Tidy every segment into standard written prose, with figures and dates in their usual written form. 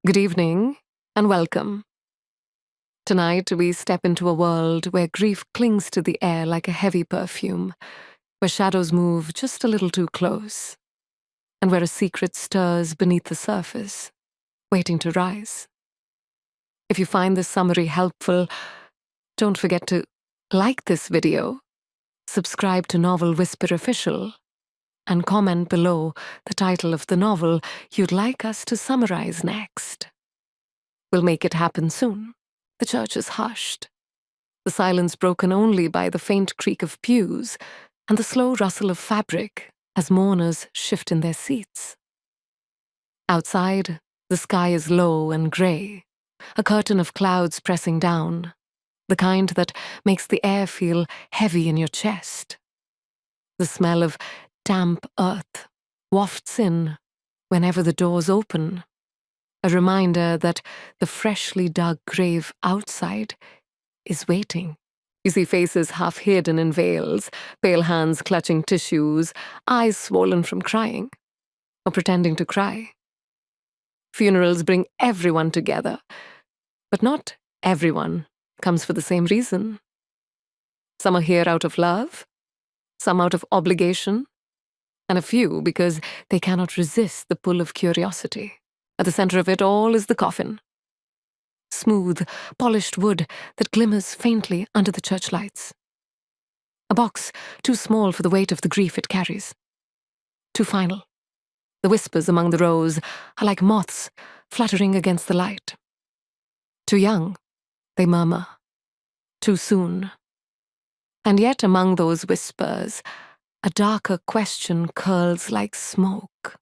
Good evening and welcome. Tonight we step into a world where grief clings to the air like a heavy perfume, where shadows move just a little too close, and where a secret stirs beneath the surface, waiting to rise. If you find this summary helpful, don't forget to like this video, subscribe to Novel Whisper Official, and comment below the title of the novel you'd like us to summarize next. We'll make it happen soon. The church is hushed, the silence broken only by the faint creak of pews and the slow rustle of fabric as mourners shift in their seats. Outside, the sky is low and grey, a curtain of clouds pressing down, the kind that makes the air feel heavy in your chest. The smell of damp earth wafts in whenever the doors open, a reminder that the freshly dug grave outside is waiting. You see faces half hidden in veils, pale hands clutching tissues, eyes swollen from crying, or pretending to cry. Funerals bring everyone together, but not everyone comes for the same reason. Some are here out of love, some out of obligation, and a few because they cannot resist the pull of curiosity. At the center of it all is the coffin. Smooth, polished wood that glimmers faintly under the church lights. A box too small for the weight of the grief it carries. Too final. The whispers among the rows are like moths fluttering against the light. Too young, they murmur. Too soon. And yet among those whispers, a darker question curls like smoke.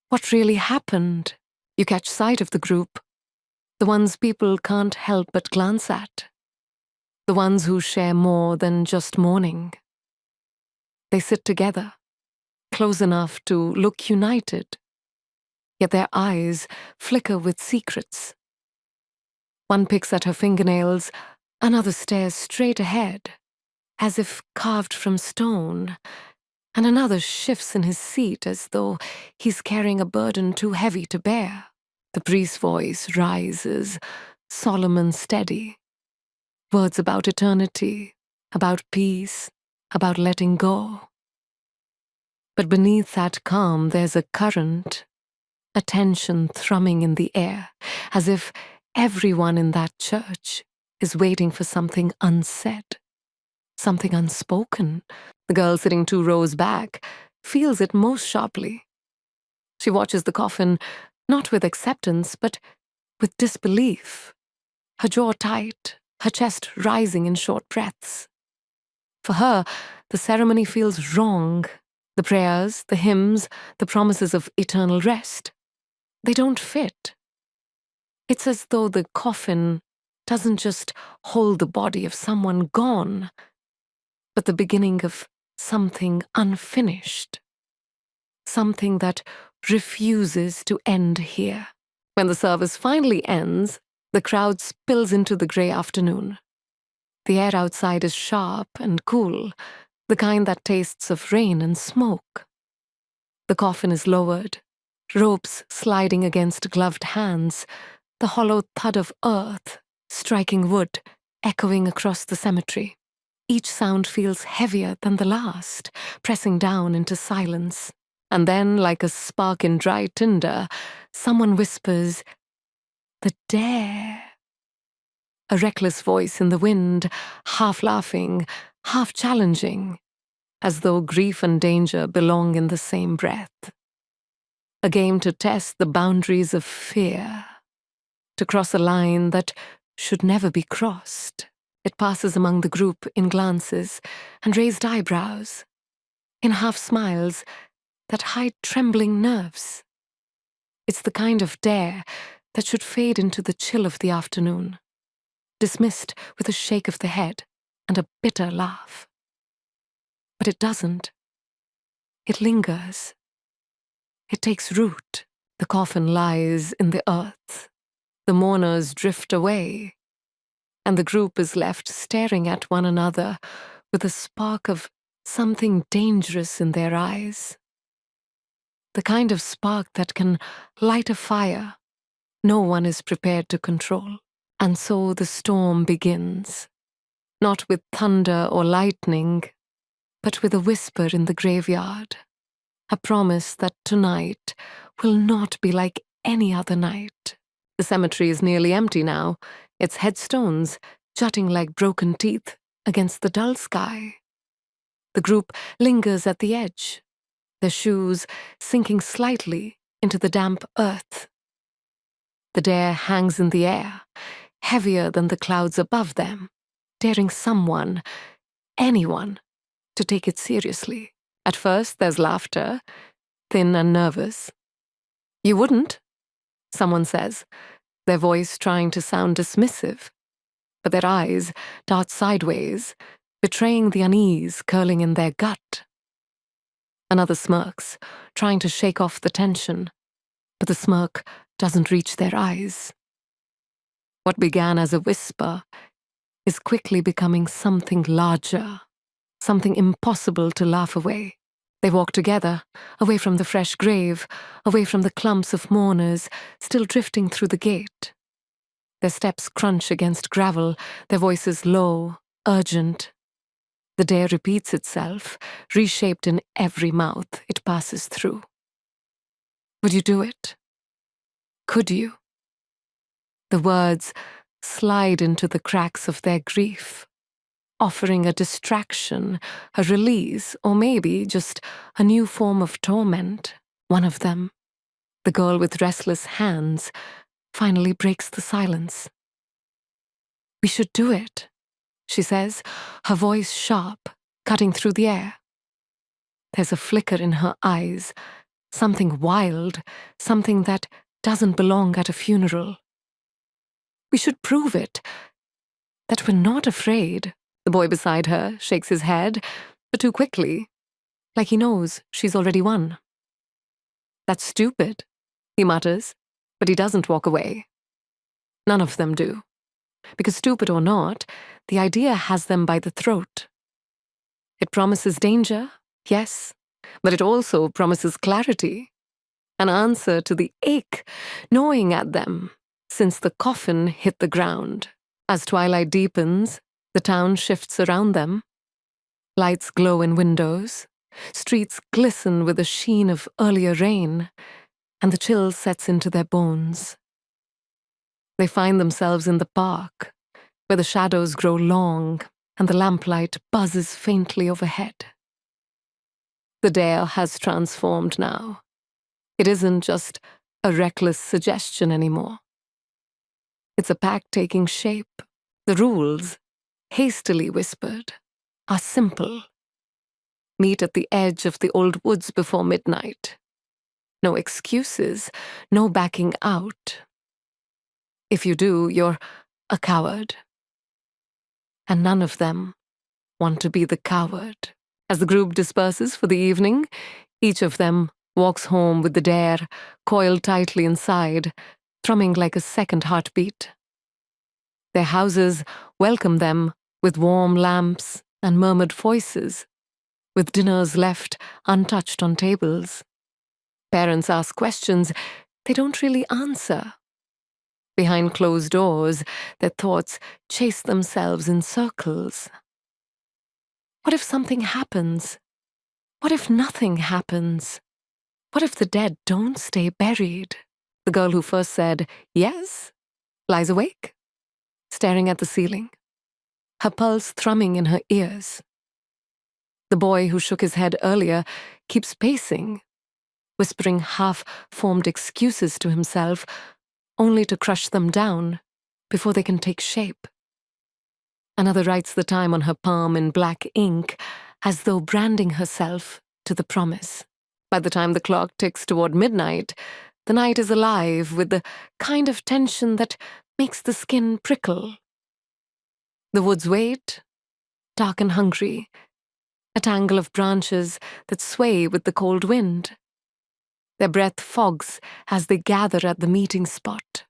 What really happened? You catch sight of the group. The ones people can't help but glance at. The ones who share more than just mourning. They sit together, close enough to look united, yet their eyes flicker with secrets. One picks at her fingernails, another stares straight ahead, as if carved from stone, and another shifts in his seat as though he's carrying a burden too heavy to bear. The priest's voice rises, solemn and steady. Words about eternity, about peace, about letting go. But beneath that calm there's a current, a tension thrumming in the air, as if everyone in that church is waiting for something unsaid, something unspoken. The girl sitting 2 rows back feels it most sharply. She watches the coffin, not with acceptance, but with disbelief, her jaw tight, her chest rising in short breaths. For her, the ceremony feels wrong. The prayers, the hymns, the promises of eternal rest, they don't fit. It's as though the coffin doesn't just hold the body of someone gone, but the beginning of something unfinished. Something that refuses to end here. When the service finally ends, the crowd spills into the grey afternoon. The air outside is sharp and cool, the kind that tastes of rain and smoke. The coffin is lowered, ropes sliding against gloved hands, the hollow thud of earth striking wood echoing across the cemetery. Each sound feels heavier than the last, pressing down into silence. And then, like a spark in dry tinder, someone whispers, "The dare." A reckless voice in the wind, half laughing, half challenging, as though grief and danger belong in the same breath. A game to test the boundaries of fear, to cross a line that should never be crossed. It passes among the group in glances and raised eyebrows, in half smiles that hide trembling nerves. It's the kind of dare that should fade into the chill of the afternoon, dismissed with a shake of the head and a bitter laugh. But it doesn't. It lingers. It takes root. The coffin lies in the earth. The mourners drift away, and the group is left staring at one another with a spark of something dangerous in their eyes. The kind of spark that can light a fire no one is prepared to control. And so the storm begins, not with thunder or lightning, but with a whisper in the graveyard, a promise that tonight will not be like any other night. The cemetery is nearly empty now, its headstones jutting like broken teeth against the dull sky. The group lingers at the edge, their shoes sinking slightly into the damp earth. The dare hangs in the air, heavier than the clouds above them, daring someone, anyone, to take it seriously. At first, there's laughter, thin and nervous. "You wouldn't," someone says, their voice trying to sound dismissive, but their eyes dart sideways, betraying the unease curling in their gut. Another smirks, trying to shake off the tension, but the smirk doesn't reach their eyes. What began as a whisper is quickly becoming something larger, something impossible to laugh away. They walk together, away from the fresh grave, away from the clumps of mourners still drifting through the gate. Their steps crunch against gravel, their voices low, urgent. The dare repeats itself, reshaped in every mouth it passes through. Would you do it? Could you? The words slide into the cracks of their grief, offering a distraction, a release, or maybe just a new form of torment. One of them, the girl with restless hands, finally breaks the silence. "We should do it," she says, her voice sharp, cutting through the air. There's a flicker in her eyes, something wild, something that doesn't belong at a funeral. "We should prove it, that we're not afraid." The boy beside her shakes his head, but too quickly, like he knows she's already won. "That's stupid," he mutters, but he doesn't walk away. None of them do, because stupid or not, the idea has them by the throat. It promises danger, yes, but it also promises clarity, an answer to the ache gnawing at them since the coffin hit the ground. As twilight deepens, the town shifts around them. Lights glow in windows, streets glisten with the sheen of earlier rain, and the chill sets into their bones. They find themselves in the park, where the shadows grow long and the lamplight buzzes faintly overhead. The dare has transformed now. It isn't just a reckless suggestion anymore. It's a pact taking shape. The rules, hastily whispered, are simple. Meet at the edge of the old woods before midnight. No excuses, no backing out. If you do, you're a coward. And none of them want to be the coward. As the group disperses for the evening, each of them walks home with the dare coiled tightly inside, thrumming like a second heartbeat. Their houses welcome them with warm lamps and murmured voices, with dinners left untouched on tables. Parents ask questions they don't really answer. Behind closed doors, their thoughts chase themselves in circles. What if something happens? What if nothing happens? What if the dead don't stay buried? The girl who first said yes lies awake, staring at the ceiling, her pulse thrumming in her ears. The boy who shook his head earlier keeps pacing, whispering half-formed excuses to himself, only to crush them down before they can take shape. Another writes the time on her palm in black ink, as though branding herself to the promise. By the time the clock ticks toward midnight, the night is alive with the kind of tension that makes the skin prickle. The woods wait, dark and hungry, a tangle of branches that sway with the cold wind. Their breath fogs as they gather at the meeting spot.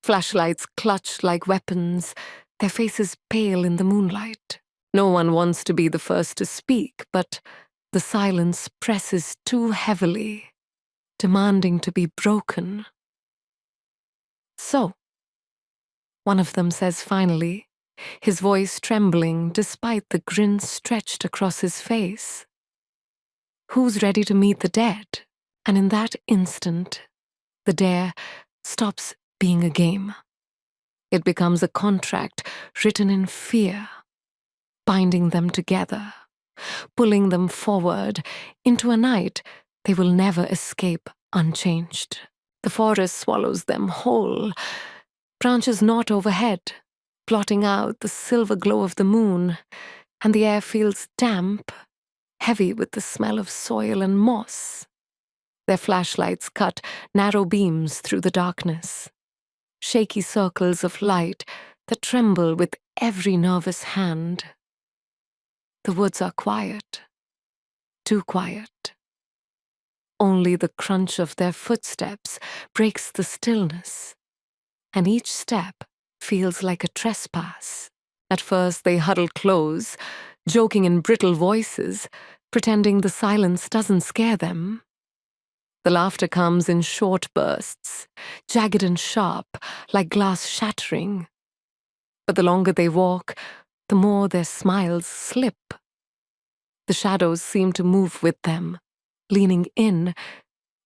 Flashlights clutch like weapons, their faces pale in the moonlight. No one wants to be the first to speak, but the silence presses too heavily, demanding to be broken. So, one of them says finally, his voice trembling despite the grin stretched across his face. Who's ready to meet the dead? And in that instant, the dare stops being a game. It becomes a contract written in fear, binding them together, pulling them forward into a night they will never escape unchanged. The forest swallows them whole, branches knot overhead, blotting out the silver glow of the moon, and the air feels damp, heavy with the smell of soil and moss. Their flashlights cut narrow beams through the darkness, shaky circles of light that tremble with every nervous hand. The woods are quiet, too quiet. Only the crunch of their footsteps breaks the stillness, and each step feels like a trespass. At first they huddle close, joking in brittle voices, pretending the silence doesn't scare them. The laughter comes in short bursts, jagged and sharp, like glass shattering. But the longer they walk, the more their smiles slip. The shadows seem to move with them, leaning in,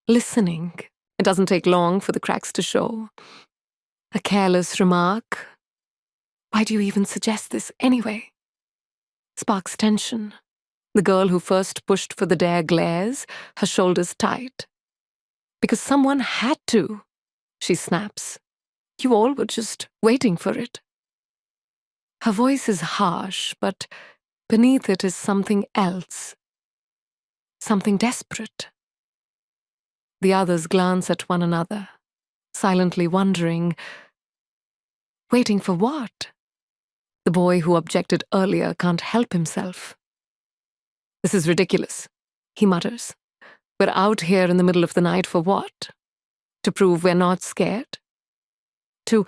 listening. It doesn't take long for the cracks to show. A careless remark. Why do you even suggest this anyway? Sparks tension. The girl who first pushed for the dare glares, her shoulders tight. Because someone had to, she snaps. You all were just waiting for it. Her voice is harsh, but beneath it is something else. Something desperate. The others glance at one another, silently wondering, waiting for what? The boy who objected earlier can't help himself. This is ridiculous, he mutters. We're out here in the middle of the night for what? To prove we're not scared? To,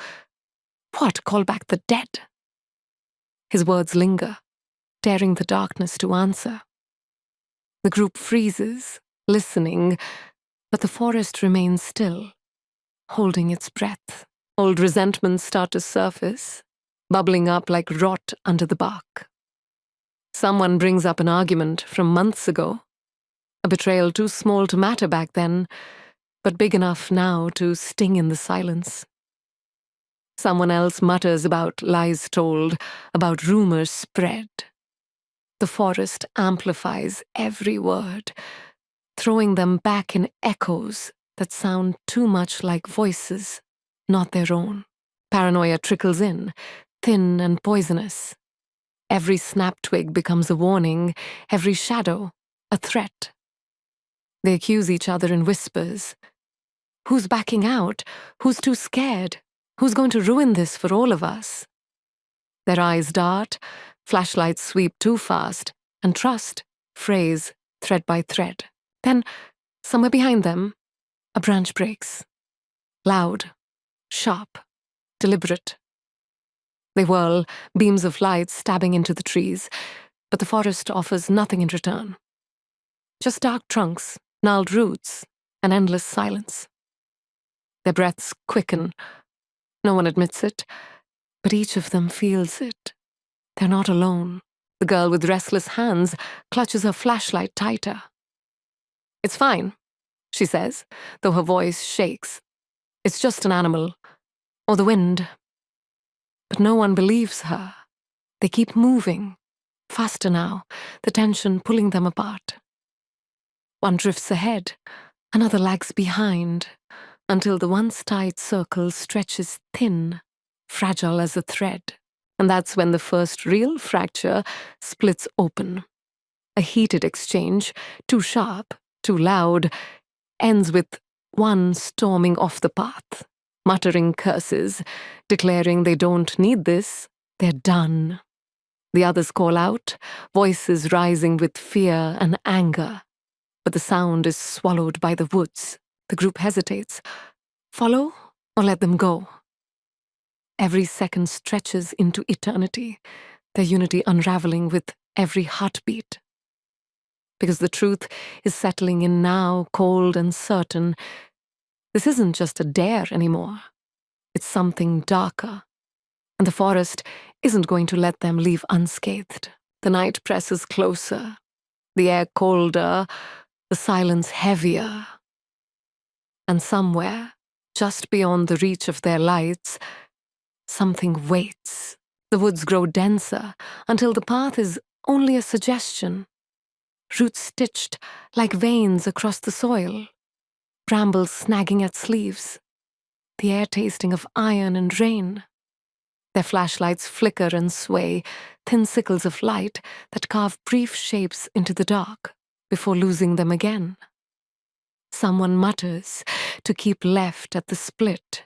what, call back the dead? His words linger, daring the darkness to answer. The group freezes, listening, but the forest remains still, holding its breath. Old resentments start to surface, bubbling up like rot under the bark. Someone brings up an argument from months ago, a betrayal too small to matter back then, but big enough now to sting in the silence. Someone else mutters about lies told, about rumors spread. The forest amplifies every word, throwing them back in echoes that sound too much like voices, not their own. Paranoia trickles in, thin and poisonous. Every snap twig becomes a warning, every shadow a threat. They accuse each other in whispers. Who's backing out? Who's too scared? Who's going to ruin this for all of us? Their eyes dart, flashlights sweep too fast, and trust frays thread by thread. Then, somewhere behind them, a branch breaks. Loud, sharp, deliberate. They whirl, beams of light stabbing into the trees, but the forest offers nothing in return. Just dark trunks, gnarled roots, and endless silence. Their breaths quicken. No one admits it, but each of them feels it. They're not alone. The girl with restless hands clutches her flashlight tighter. It's fine, she says, though her voice shakes. It's just an animal. Or the wind. But no one believes her. They keep moving. Faster now, the tension pulling them apart. One drifts ahead, another lags behind, until the once tight circle stretches thin, fragile as a thread. And that's when the first real fracture splits open. A heated exchange, too sharp, too loud, ends with one storming off the path, muttering curses, declaring they don't need this, they're done. The others call out, voices rising with fear and anger. But the sound is swallowed by the woods. The group hesitates. Follow or let them go? Every second stretches into eternity, their unity unraveling with every heartbeat. Because the truth is settling in now, cold and certain. This isn't just a dare anymore. sense something darker, and the forest isn't going to let them leave unscathed. The night presses closer, the air colder, the silence heavier. And somewhere, just beyond the reach of their lights, something waits. The woods grow denser until the path is only a suggestion. Roots stitched like veins across the soil, brambles snagging at sleeves, the air tasting of iron and rain. Their flashlights flicker and sway, thin sickles of light that carve brief shapes into the dark before losing them again. Someone mutters to keep left at the split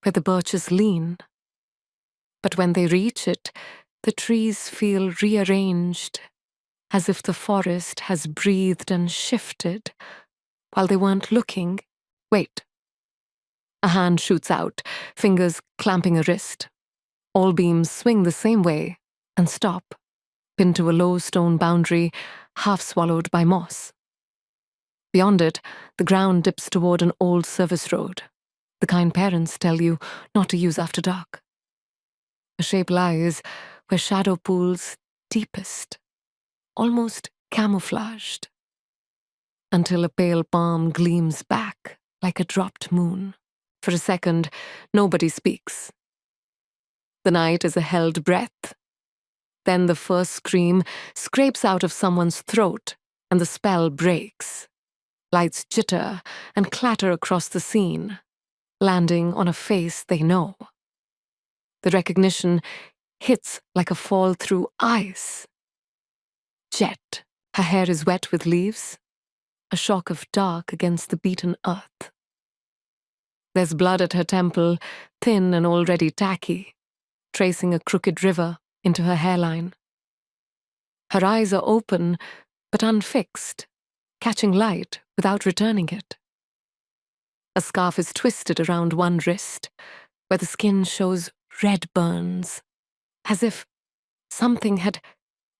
where the birches lean. But when they reach it, the trees feel rearranged, as if the forest has breathed and shifted while they weren't looking. Wait. A hand shoots out, fingers clamping a wrist. All beams swing the same way and stop, pinned to a low stone boundary, half swallowed by moss. Beyond it, the ground dips toward an old service road, the kind parents tell you not to use after dark. A shape lies where shadow pools deepest, almost camouflaged, until a pale palm gleams back like a dropped moon. For a second, nobody speaks. The night is a held breath. Then the first scream scrapes out of someone's throat, and the spell breaks. Lights jitter and clatter across the scene, landing on a face they know. The recognition hits like a fall through ice. Jet. Her hair is wet with leaves, a shock of dark against the beaten earth. There's blood at her temple, thin and already tacky, tracing a crooked river into her hairline. Her eyes are open, but unfixed, catching light without returning it. A scarf is twisted around one wrist, where the skin shows red burns, as if something had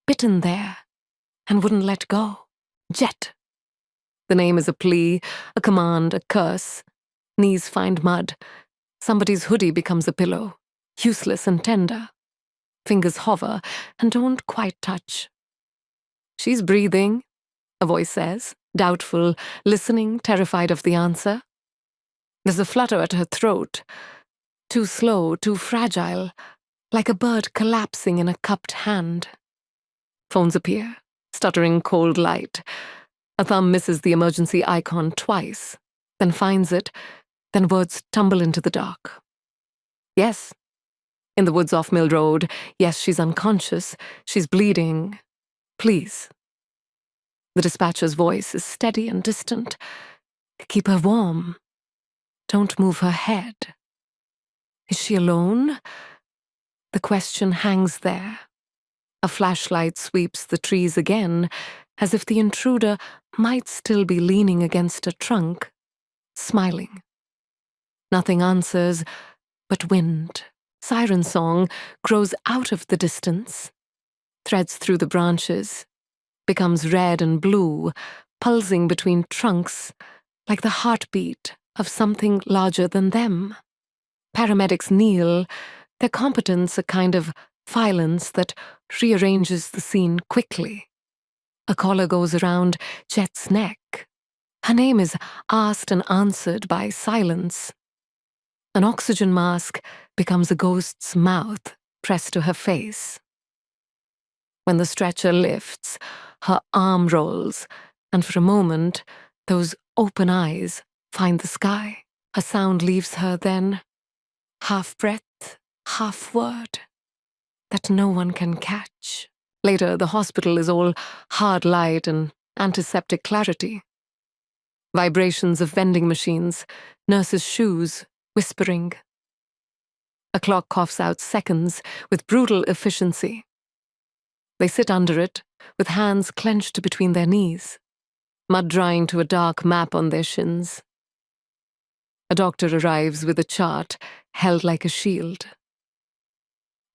bitten there and wouldn't let go. Jet. The name is a plea, a command, a curse. Knees find mud. Somebody's hoodie becomes a pillow, useless and tender. Fingers hover and don't quite touch. She's breathing, a voice says, doubtful, listening, terrified of the answer. There's a flutter at her throat, too slow, too fragile, like a bird collapsing in a cupped hand. Phones appear, stuttering cold light. A thumb misses the emergency icon twice, then finds it, then words tumble into the dark. Yes. In the woods off Mill Road, yes, she's unconscious, she's bleeding. Please. The dispatcher's voice is steady and distant. Keep her warm. Don't move her head. Is she alone? The question hangs there. A flashlight sweeps the trees again, as if the intruder might still be leaning against a trunk, smiling. Nothing answers but wind. Siren song grows out of the distance, threads through the branches, becomes red and blue, pulsing between trunks like the heartbeat of something larger than them. Paramedics kneel, their competence a kind of violence that rearranges the scene quickly. A collar goes around Jet's neck. Her name is asked and answered by silence. An oxygen mask becomes a ghost's mouth pressed to her face. When the stretcher lifts, her arm rolls, and for a moment, those open eyes find the sky. A sound leaves her then, half breath, half word, that no one can catch. Later, the hospital is all hard light and antiseptic clarity. Vibrations of vending machines, nurses' shoes, whispering. A clock coughs out seconds with brutal efficiency. They sit under it, with hands clenched between their knees, mud drying to a dark map on their shins. A doctor arrives with a chart held like a shield.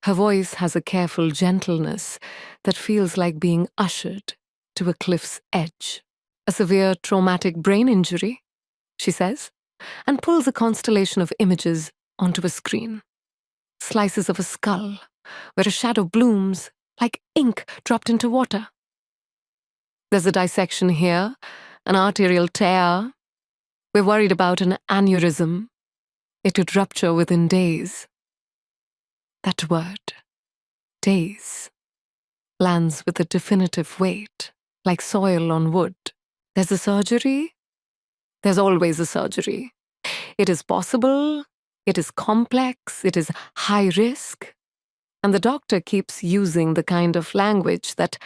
Her voice has a careful gentleness that feels like being ushered to a cliff's edge. A severe traumatic brain injury, she says, and pulls a constellation of images onto a screen. Slices of a skull, where a shadow blooms like ink dropped into water. There's a dissection here, an arterial tear. We're worried about an aneurysm. It could rupture within days. That word, days, lands with a definitive weight, like soil on wood. There's a surgery? There's always a surgery. It is possible, it is complex, it is high risk. And the doctor keeps using the kind of language that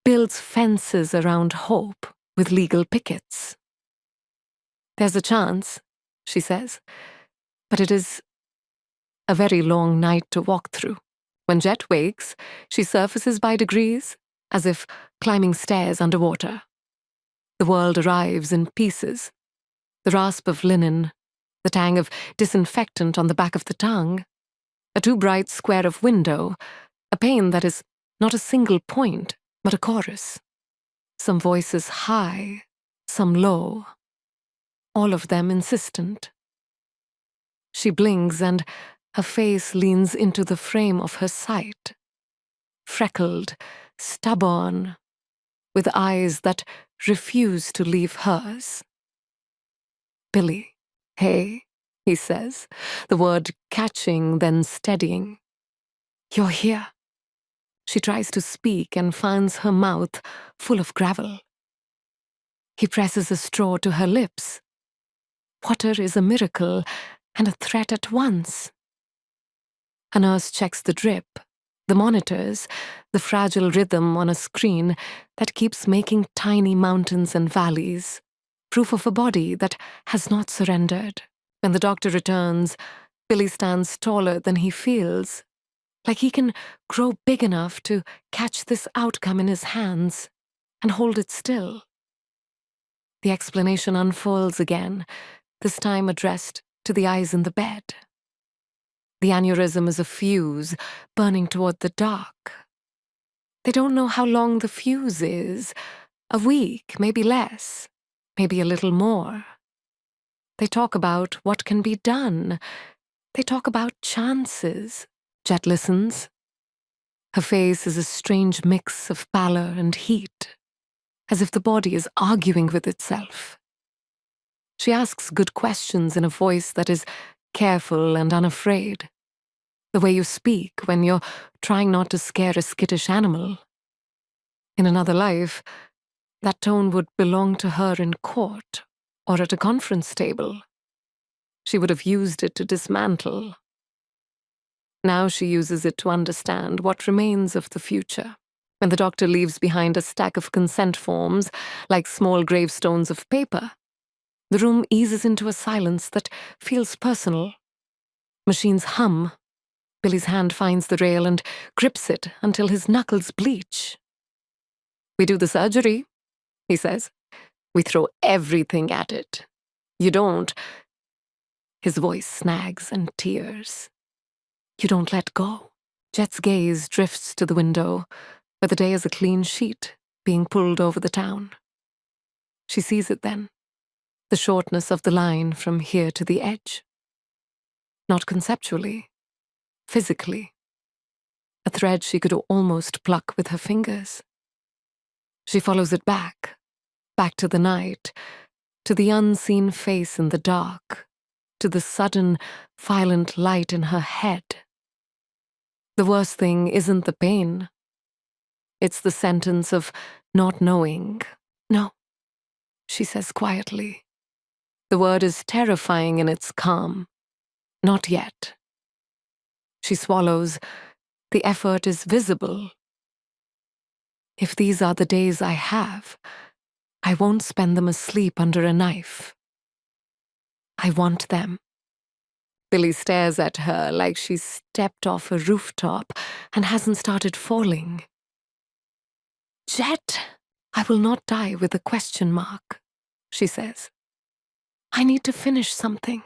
builds fences around hope with legal pickets. There's a chance, she says, but it is a very long night to walk through. When Jet wakes, she surfaces by degrees, as if climbing stairs underwater. The world arrives in pieces. The rasp of linen, the tang of disinfectant on the back of the tongue, a too bright square of window, a pane that is not a single point, but a chorus. Some voices high, some low, all of them insistent. She blinks and her face leans into the frame of her sight. Freckled, stubborn, with eyes that refuse to leave hers. Billy, hey, he says, the word catching then steadying. You're here. She tries to speak and finds her mouth full of gravel. He presses a straw to her lips. Water is a miracle and a threat at once. A nurse checks the drip, the monitors, the fragile rhythm on a screen that keeps making tiny mountains and valleys, proof of a body that has not surrendered. When the doctor returns, Billy stands taller than he feels, like he can grow big enough to catch this outcome in his hands and hold it still. The explanation unfolds again, this time addressed to the eyes in the bed. The aneurysm is a fuse burning toward the dark. They don't know how long the fuse is. A week, maybe less, maybe a little more. They talk about what can be done. They talk about chances. Jet listens. Her face is a strange mix of pallor and heat, as if the body is arguing with itself. She asks good questions in a voice that is careful and unafraid. The way you speak when you're trying not to scare a skittish animal. In another life, that tone would belong to her in court or at a conference table. She would have used it to dismantle. Now she uses it to understand what remains of the future. When the doctor leaves behind a stack of consent forms, like small gravestones of paper, the room eases into a silence that feels personal. Machines hum. Billy's hand finds the rail and grips it until his knuckles bleach. We do the surgery, he says. We throw everything at it. You don't. His voice snags and tears. You don't let go. Jet's gaze drifts to the window, where the day is a clean sheet being pulled over the town. She sees it then, the shortness of the line from here to the edge. Not conceptually, physically. A thread she could almost pluck with her fingers. She follows it back to the night, to the unseen face in the dark, to the sudden, violent light in her head. The worst thing isn't the pain. It's the sentence of not knowing. No, she says quietly. The word is terrifying in its calm. Not yet. She swallows. The effort is visible. If these are the days I have, I won't spend them asleep under a knife. I want them. Billy stares at her like she's stepped off a rooftop and hasn't started falling. Jet, I will not die with a question mark, she says. I need to finish something.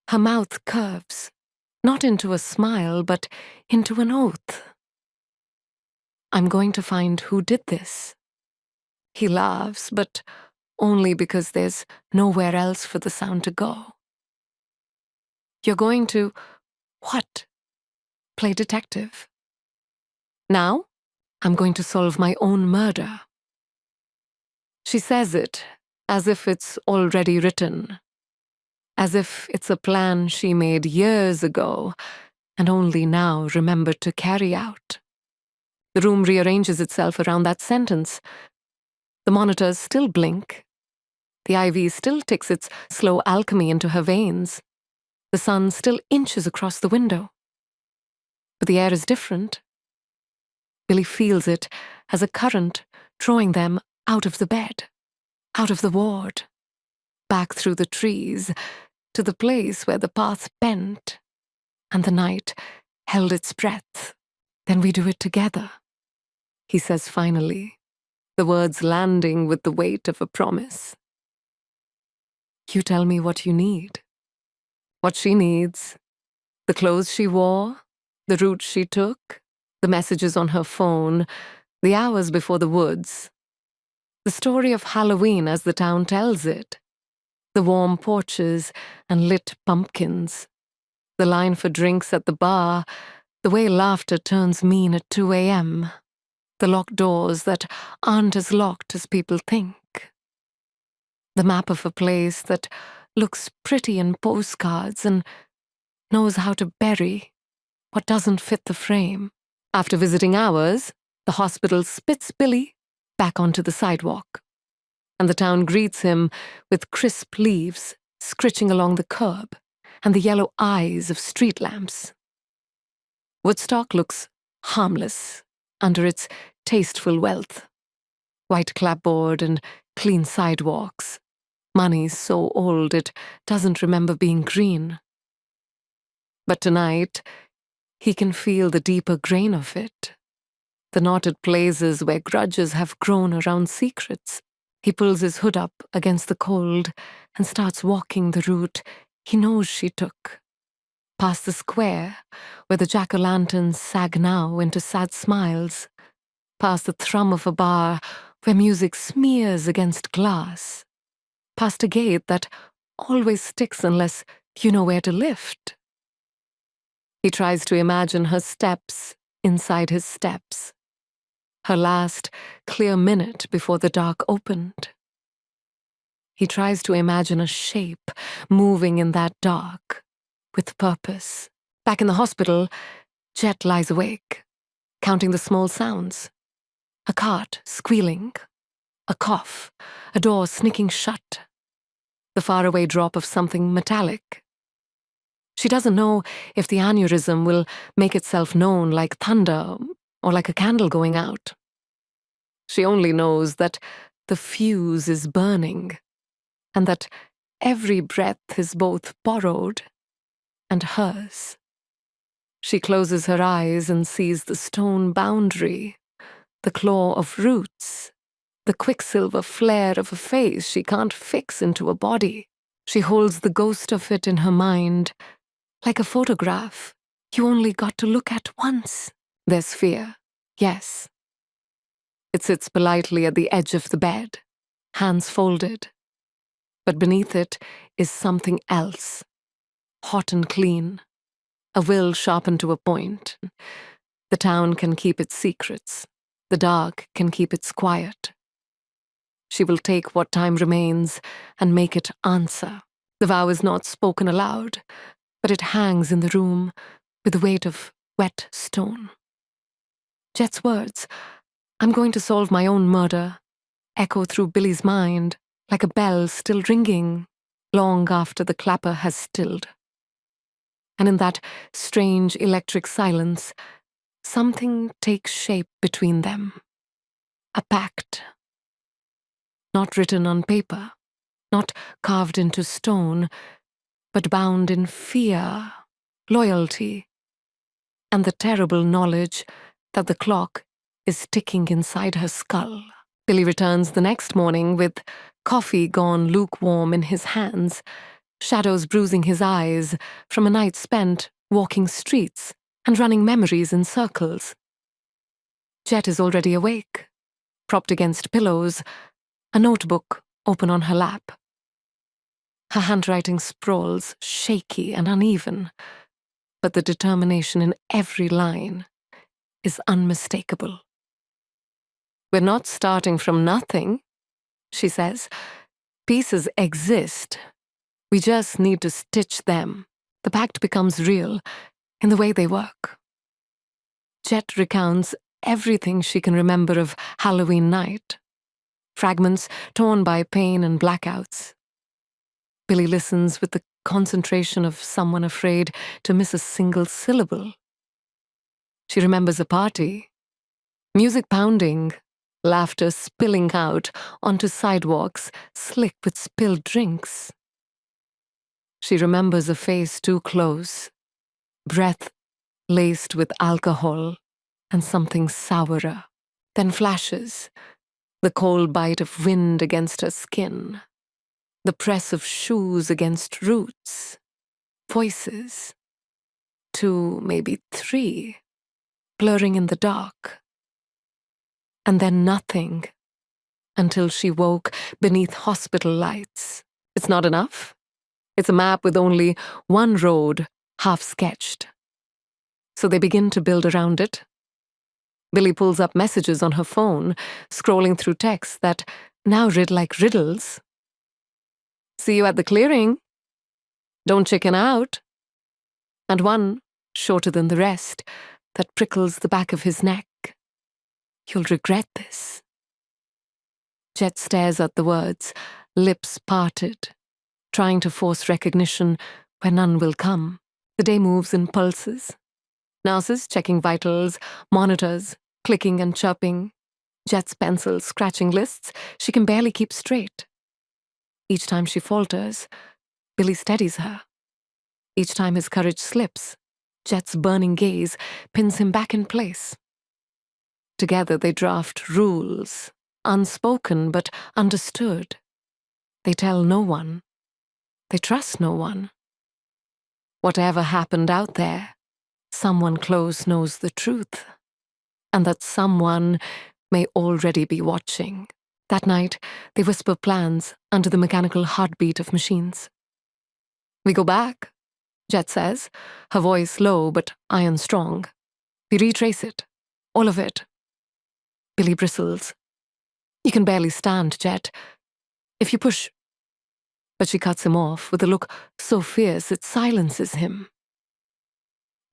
Her mouth curves, not into a smile, but into an oath. I'm going to find who did this. He laughs, but only because there's nowhere else for the sound to go. You're going to, what? Play detective. Now, I'm going to solve my own murder. She says it as if it's already written, as if it's a plan she made years ago and only now remembered to carry out. The room rearranges itself around that sentence. The monitors still blink. The IV still ticks its slow alchemy into her veins. The sun still inches across the window. But the air is different. Billy feels it as a current drawing them out of the bed, out of the ward, back through the trees, to the place where the path bent, and the night held its breath. Then we do it together, he says finally, the words landing with the weight of a promise. You tell me what you need. What she needs. The clothes she wore, the route she took, the messages on her phone, the hours before the woods. The story of Halloween as the town tells it. The warm porches and lit pumpkins. The line for drinks at the bar, the way laughter turns mean at 2 a.m. The locked doors that aren't as locked as people think. The map of a place that looks pretty in postcards and knows how to bury what doesn't fit the frame. After visiting hours, the hospital spits Billy back onto the sidewalk, and the town greets him with crisp leaves scritching along the curb and the yellow eyes of street lamps. Woodstock looks harmless under its tasteful wealth. White clapboard and clean sidewalks. Money so old it doesn't remember being green. But tonight, he can feel the deeper grain of it. The knotted places where grudges have grown around secrets. He pulls his hood up against the cold and starts walking the route he knows she took. Past the square, where the jack-o'-lanterns sag now into sad smiles. Past the thrum of a bar, where music smears against glass. Past a gate that always sticks unless you know where to lift. He tries to imagine her steps inside his steps. Her last clear minute before the dark opened. He tries to imagine a shape moving in that dark, with purpose. Back in the hospital, Jet lies awake, counting the small sounds. A cart squealing, a cough, a door sneaking shut, the faraway drop of something metallic. She doesn't know if the aneurysm will make itself known like thunder or like a candle going out. She only knows that the fuse is burning and that every breath is both borrowed and hers. She closes her eyes and sees the stone boundary, the claw of roots, the quicksilver flare of a face she can't fix into a body. She holds the ghost of it in her mind, like a photograph you only got to look at once. There's fear, yes. It sits politely at the edge of the bed, hands folded. But beneath it is something else, hot and clean, a will sharpened to a point. The town can keep its secrets. The dark can keep its quiet. She will take what time remains and make it answer. The vow is not spoken aloud, but it hangs in the room with the weight of wet stone. Jet's words, "I'm going to solve my own murder," echo through Billy's mind like a bell still ringing long after the clapper has stilled. And in that strange electric silence, something takes shape between them. A pact. Not written on paper, not carved into stone, but bound in fear, loyalty, and the terrible knowledge that the clock is ticking inside her skull. Billy returns the next morning with coffee gone lukewarm in his hands, shadows bruising his eyes from a night spent walking streets and running memories in circles. Jet is already awake, propped against pillows, a notebook open on her lap. Her handwriting sprawls, shaky and uneven, but the determination in every line is unmistakable. "We're not starting from nothing," she says. "Pieces exist. We just need to stitch them." The pact becomes real in the way they work. Jet recounts everything she can remember of Halloween night, fragments torn by pain and blackouts. Billy listens with the concentration of someone afraid to miss a single syllable. She remembers a party, music pounding, laughter spilling out onto sidewalks slick with spilled drinks. She remembers a face too close, breath laced with alcohol and something sourer. Then flashes, the cold bite of wind against her skin, the press of shoes against roots, voices, 2, maybe 3, blurring in the dark. And then nothing, until she woke beneath hospital lights. It's not enough. It's a map with only one road half sketched. So they begin to build around it. Billy pulls up messages on her phone, scrolling through texts that now read like riddles. "See you at the clearing. Don't chicken out." And one, shorter than the rest, that prickles the back of his neck. "You'll regret this." Jet stares at the words, lips parted, trying to force recognition where none will come. The day moves in pulses. Nurses checking vitals, monitors clicking and chirping, Jet's pencil scratching lists she can barely keep straight. Each time she falters, Billy steadies her. Each time his courage slips, Jet's burning gaze pins him back in place. Together they draft rules, unspoken but understood. They tell no one. They trust no one. Whatever happened out there, someone close knows the truth, and that someone may already be watching. That night, they whisper plans under the mechanical heartbeat of machines. "We go back," Jet says, her voice low but iron strong. "We retrace it. All of it." Billy bristles. "You can barely stand, Jet. If you push—" But she cuts him off with a look so fierce it silences him.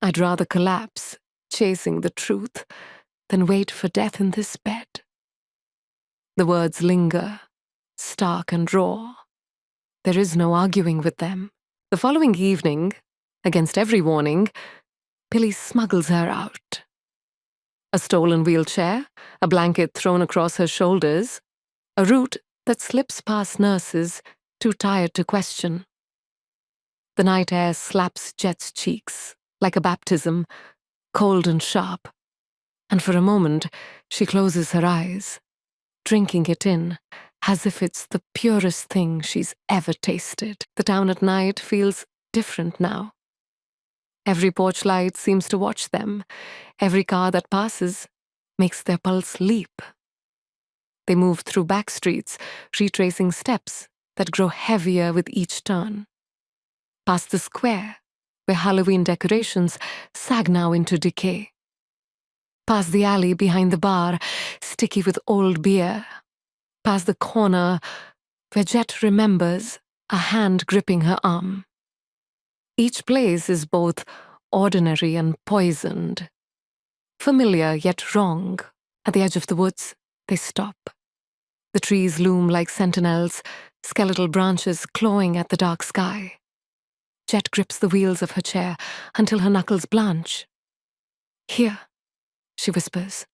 "I'd rather collapse, chasing the truth, than wait for death in this bed." The words linger, stark and raw. There is no arguing with them. The following evening, against every warning, Billy smuggles her out. A stolen wheelchair, a blanket thrown across her shoulders, a route that slips past nurses too tired to question. The night air slaps Jet's cheeks like a baptism, cold and sharp, and for a moment she closes her eyes, drinking it in as if it's the purest thing she's ever tasted. The town at night feels different now. Every porch light seems to watch them. Every car that passes makes their pulse leap. They move through back streets, retracing steps that grow heavier with each turn. Past the square, where Halloween decorations sag now into decay. Past the alley behind the bar, sticky with old beer. Past the corner, where Jet remembers a hand gripping her arm. Each place is both ordinary and poisoned. Familiar yet wrong. At the edge of the woods, they stop. The trees loom like sentinels, skeletal branches clawing at the dark sky. Jet grips the wheels of her chair until her knuckles blanch. "Here," she whispers.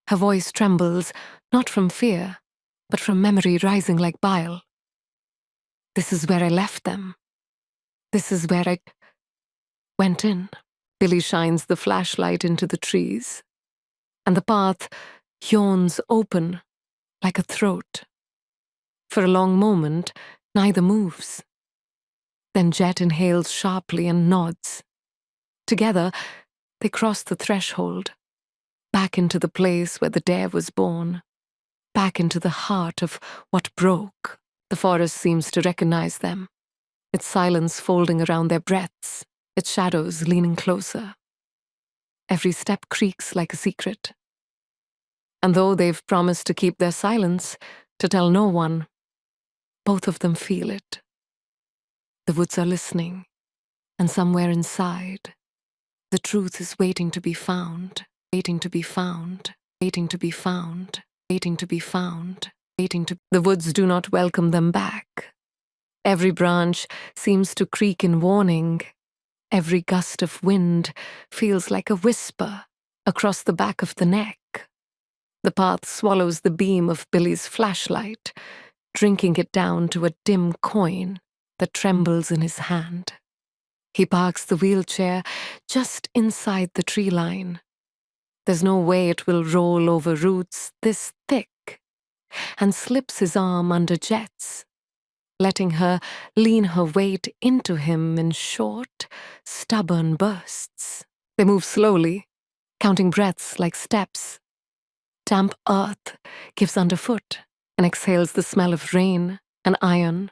Her voice trembles, not from fear, but from memory rising like bile. "This is where I left them. This is where I went in." Billy shines the flashlight into the trees, and the path yawns open like a throat. For a long moment, neither moves. Then Jet inhales sharply and nods. Together, they cross the threshold, back into the place where the dare was born, back into the heart of what broke. The forest seems to recognize them. its silence folding around their breaths, its shadows leaning closer. Every step creaks like a secret. And though they've promised to keep their silence, to tell no one, both of them feel it. The woods are listening, and somewhere inside, the truth is waiting to be found, waiting to be found, waiting to be found, waiting to be found, waiting to... The woods do not welcome them back. Every branch seems to creak in warning. Every gust of wind feels like a whisper across the back of the neck. The path swallows the beam of Billy's flashlight, drinking it down to a dim coin that trembles in his hand. He parks the wheelchair just inside the tree line. There's no way it will roll over roots this thick, and slips his arm under Jet's, letting her lean her weight into him in short, stubborn bursts. They move slowly, counting breaths like steps. Damp earth gives underfoot and exhales the smell of rain and iron.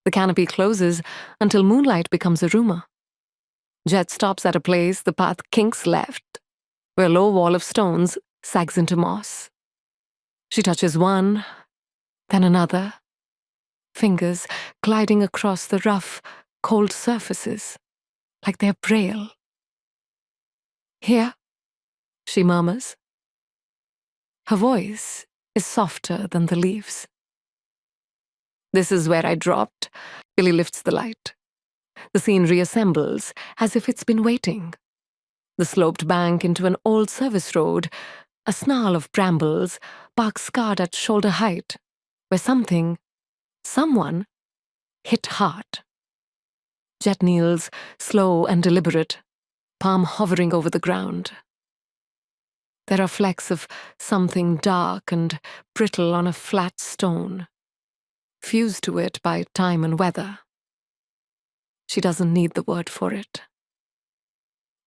The canopy closes until moonlight becomes a rumor. Jet stops at a place the path kinks left, where a low wall of stones sags into moss. She touches one, then another, fingers gliding across the rough, cold surfaces, like they're braille. "Here," she murmurs. Her voice is softer than the leaves. "This is where I dropped." Billy lifts the light. The scene reassembles as if it's been waiting. The sloped bank into an old service road, a snarl of brambles, bark scarred at shoulder height, where someone, hit hard. Jet kneels, slow and deliberate, palm hovering over the ground. There are flecks of something dark and brittle on a flat stone, fused to it by time and weather. She doesn't need the word for it.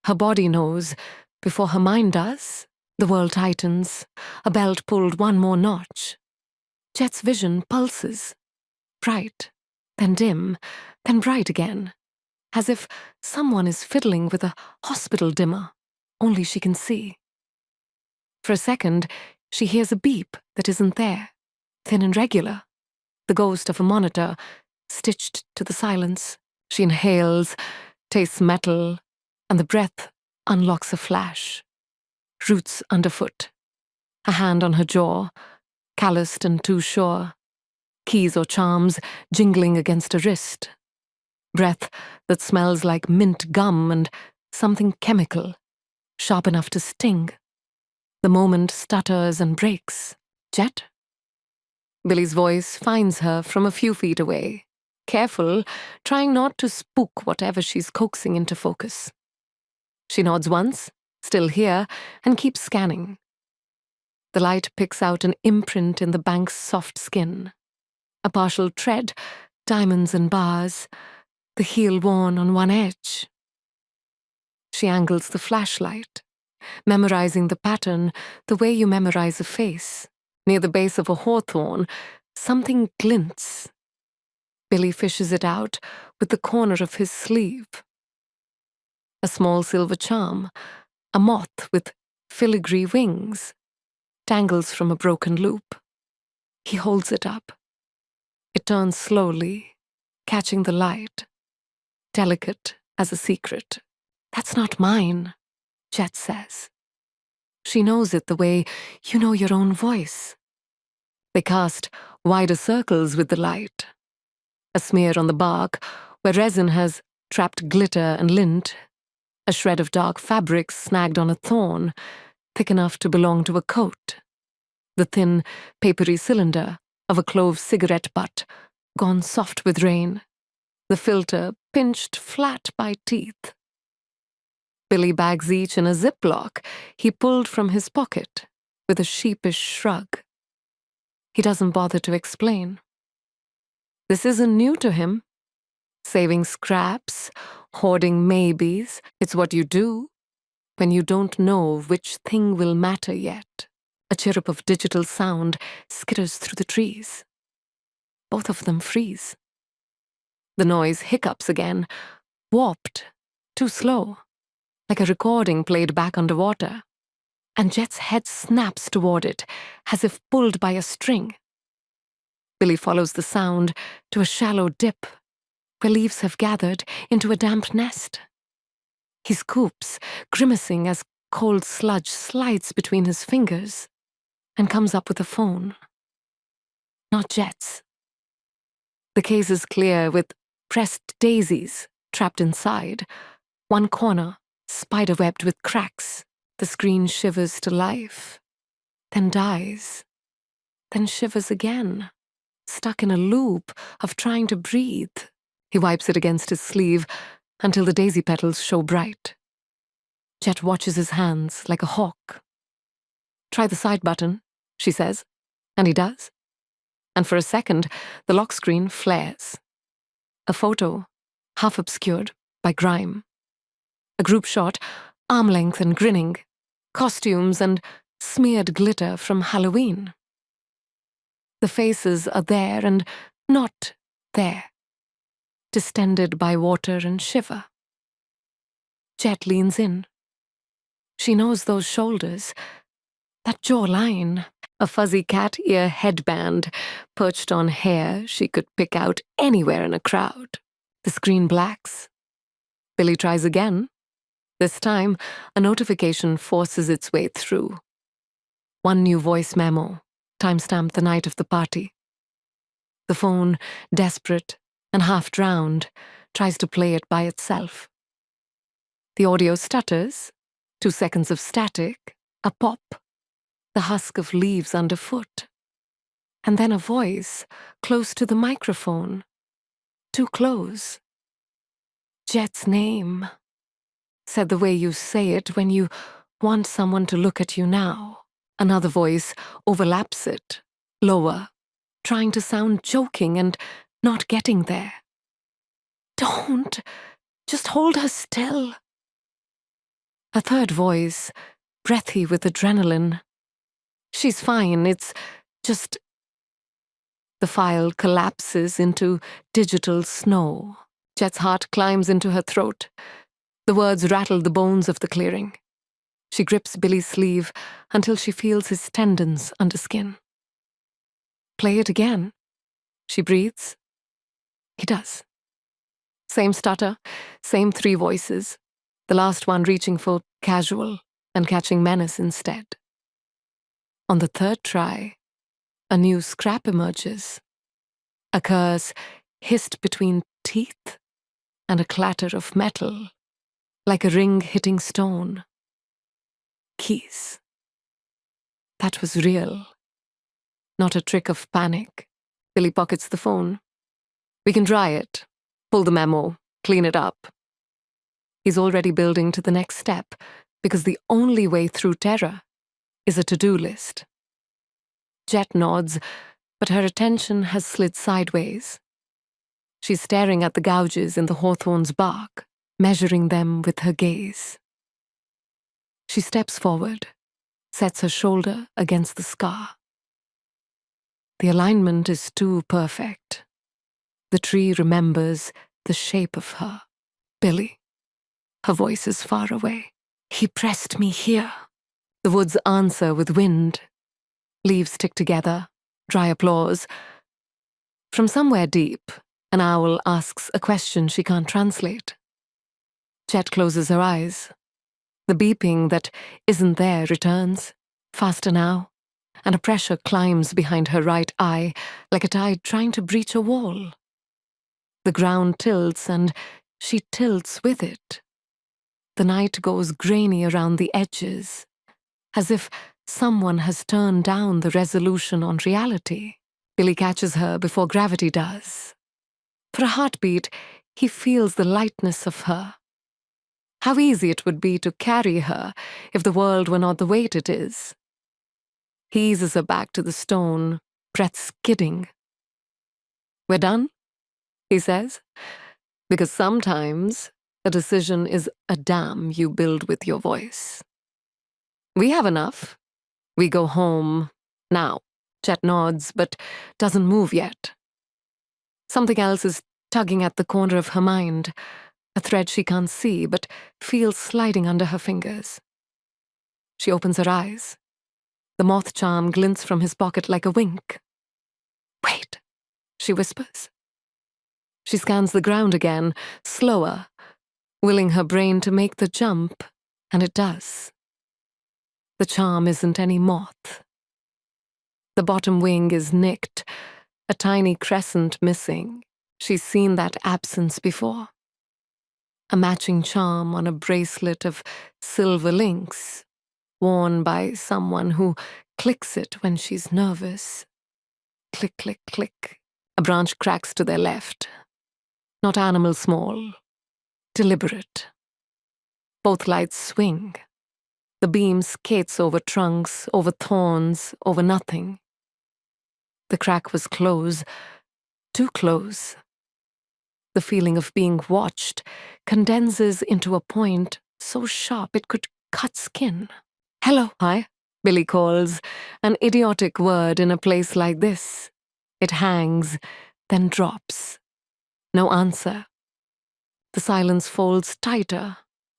Her body knows before her mind does. The world tightens, a belt pulled one more notch. Jet's vision pulses, bright, then dim, then bright again, as if someone is fiddling with a hospital dimmer, only she can see. For a second, she hears a beep that isn't there, thin and regular, the ghost of a monitor stitched to the silence. She inhales, tastes metal, and the breath unlocks a flash. Roots underfoot, a hand on her jaw, calloused and too sure, keys or charms jingling against a wrist. Breath that smells like mint gum and something chemical, sharp enough to sting. The moment stutters and breaks. "Jet?" Billy's voice finds her from a few feet away, careful, trying not to spook whatever she's coaxing into focus. She nods once, still here, and keeps scanning. The light picks out an imprint in the bank's soft skin. A partial tread, diamonds and bars, the heel worn on one edge. She angles the flashlight, memorizing the pattern the way you memorize a face. Near the base of a hawthorn, something glints. Billy fishes it out with the corner of his sleeve. A small silver charm, a moth with filigree wings, dangles from a broken loop. He holds it up. It turns slowly, catching the light, delicate as a secret. "That's not mine," Jet says. She knows it the way you know your own voice. They cast wider circles with the light. A smear on the bark where resin has trapped glitter and lint. A shred of dark fabric snagged on a thorn, thick enough to belong to a coat. The thin, papery cylinder of a clove cigarette butt, gone soft with rain. The filter pinched flat by teeth. Billy bags each in a ziplock he pulled from his pocket with a sheepish shrug. He doesn't bother to explain. This isn't new to him. Saving scraps, hoarding maybes, it's what you do when you don't know which thing will matter yet. A chirrup of digital sound skitters through the trees. Both of them freeze. The noise hiccups again, warped, too slow, like a recording played back underwater. And Jet's head snaps toward it, as if pulled by a string. Billy follows the sound to a shallow dip, where leaves have gathered into a damp nest. He scoops, grimacing as cold sludge slides between his fingers, and comes up with a phone. Not Jet's. The case is clear, with pressed daisies trapped inside. One corner, spiderwebbed with cracks. The screen shivers to life, then dies, then shivers again, stuck in a loop of trying to breathe. He wipes it against his sleeve until the daisy petals show bright. Jet watches his hands like a hawk. "Try the side button," she says, and he does. And for a second, the lock screen flares. A photo, half obscured by grime. A group shot, arm length and grinning, costumes and smeared glitter from Halloween. The faces are there and not there, distended by water and shiver. Jet leans in. She knows those shoulders, that jawline, a fuzzy cat ear headband perched on hair she could pick out anywhere in a crowd. The screen blacks. Billy tries again. This time, a notification forces its way through. One new voice memo, timestamped the night of the party. The phone, desperate and half drowned, tries to play it by itself. The audio stutters, 2 seconds of static, a pop, the husk of leaves underfoot, and then a voice close to the microphone, too close. Jet's name, said the way you say it when you want someone to look at you now. Another voice overlaps it, lower, trying to sound joking and not getting there. "Don't! Just hold her still." A third voice, breathy with adrenaline. "She's fine, it's just..." The file collapses into digital snow. Jet's heart climbs into her throat. The words rattle the bones of the clearing. She grips Billy's sleeve until she feels his tendons under skin. "Play it again." She breathes. He does. Same stutter, same 3 voices, the last one reaching for casual and catching menace instead. On the 3rd try, a new scrap emerges. A curse hissed between teeth and a clatter of metal, like a ring hitting stone. Keys. That was real. Not a trick of panic. Billy pockets the phone. "We can dry it, pull the memo, clean it up." He's already building to the next step, because the only way through terror is a to-do list. Jet nods, but her attention has slid sideways. She's staring at the gouges in the hawthorn's bark, measuring them with her gaze. She steps forward, sets her shoulder against the scar. The alignment is too perfect. The tree remembers the shape of her, Billy. Her voice is far away. "He pressed me here." The woods answer with wind. Leaves stick together, dry applause. From somewhere deep, an owl asks a question she can't translate. Jet closes her eyes. The beeping that isn't there returns, faster now, and a pressure climbs behind her right eye like a tide trying to breach a wall. The ground tilts and she tilts with it. The night goes grainy around the edges, as if someone has turned down the resolution on reality. Billy catches her before gravity does. For a heartbeat, he feels the lightness of her. How easy it would be to carry her if the world were not the weight it is. He eases her back to the stone, breath skidding. "We're done?" he says. Because sometimes a decision is a dam you build with your voice. "We have enough. We go home now." Jet nods, but doesn't move yet. Something else is tugging at the corner of her mind, a thread she can't see but feels sliding under her fingers. She opens her eyes. The moth charm glints from his pocket like a wink. "Wait," she whispers. She scans the ground again, slower, willing her brain to make the jump, and it does. The charm isn't any moth. The bottom wing is nicked, a tiny crescent missing. She's seen that absence before. A matching charm on a bracelet of silver links, worn by someone who clicks it when she's nervous. Click, click, click. A branch cracks to their left. Not animal small. Deliberate. Both lights swing. The beam skates over trunks, over thorns, over nothing. The crack was close, too close. The feeling of being watched condenses into a point so sharp it could cut skin. "Hello, hi," Billy calls, an idiotic word in a place like this. It hangs, then drops. No answer. The silence folds tighter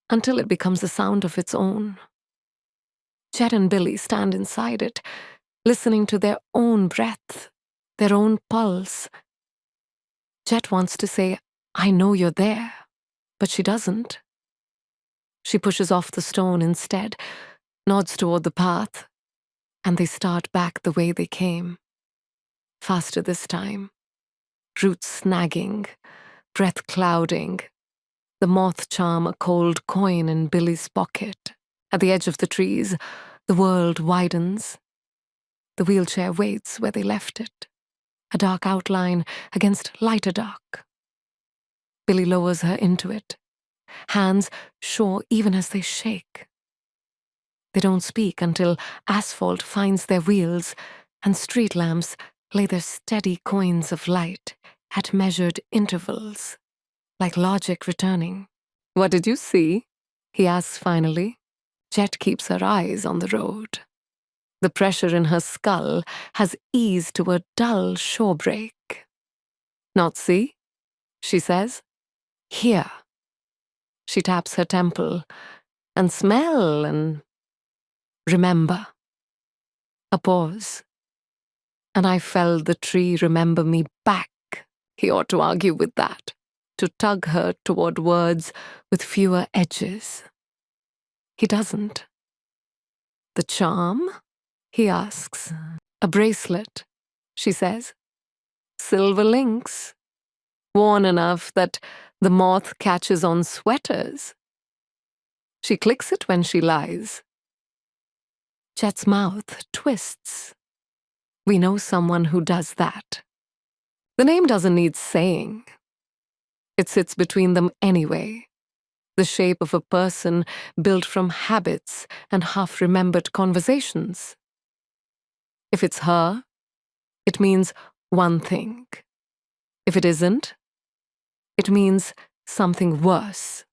until it becomes a sound of its own. Jet and Billy stand inside it, listening to their own breath, their own pulse. Jet wants to say, "I know you're there," but she doesn't. She pushes off the stone instead, nods toward the path, and they start back the way they came. Faster this time. Roots snagging, breath clouding, the moth charm a cold coin in Billy's pocket. At the edge of the trees, the world widens. The wheelchair waits where they left it, a dark outline against lighter dark. Billy lowers her into it, hands sure even as they shake. They don't speak until asphalt finds their wheels and street lamps lay their steady coins of light at measured intervals, like logic returning. "What did you see?" he asks finally. Jet keeps her eyes on the road. The pressure in her skull has eased to a dull shore break. "Not see?" she says. "Hear." She taps her temple, and smell, and remember. A pause. "And I felt the tree remember me back." He ought to argue with that, to tug her toward words with fewer edges. He doesn't. "The charm?" he asks. "A bracelet," she says. "Silver links, worn enough that the moth catches on sweaters. She clicks it when she lies." Jet's mouth twists. We know someone who does that. The name doesn't need saying. It sits between them anyway. The shape of a person built from habits and half-remembered conversations. If it's her, it means one thing. If it isn't, it means something worse.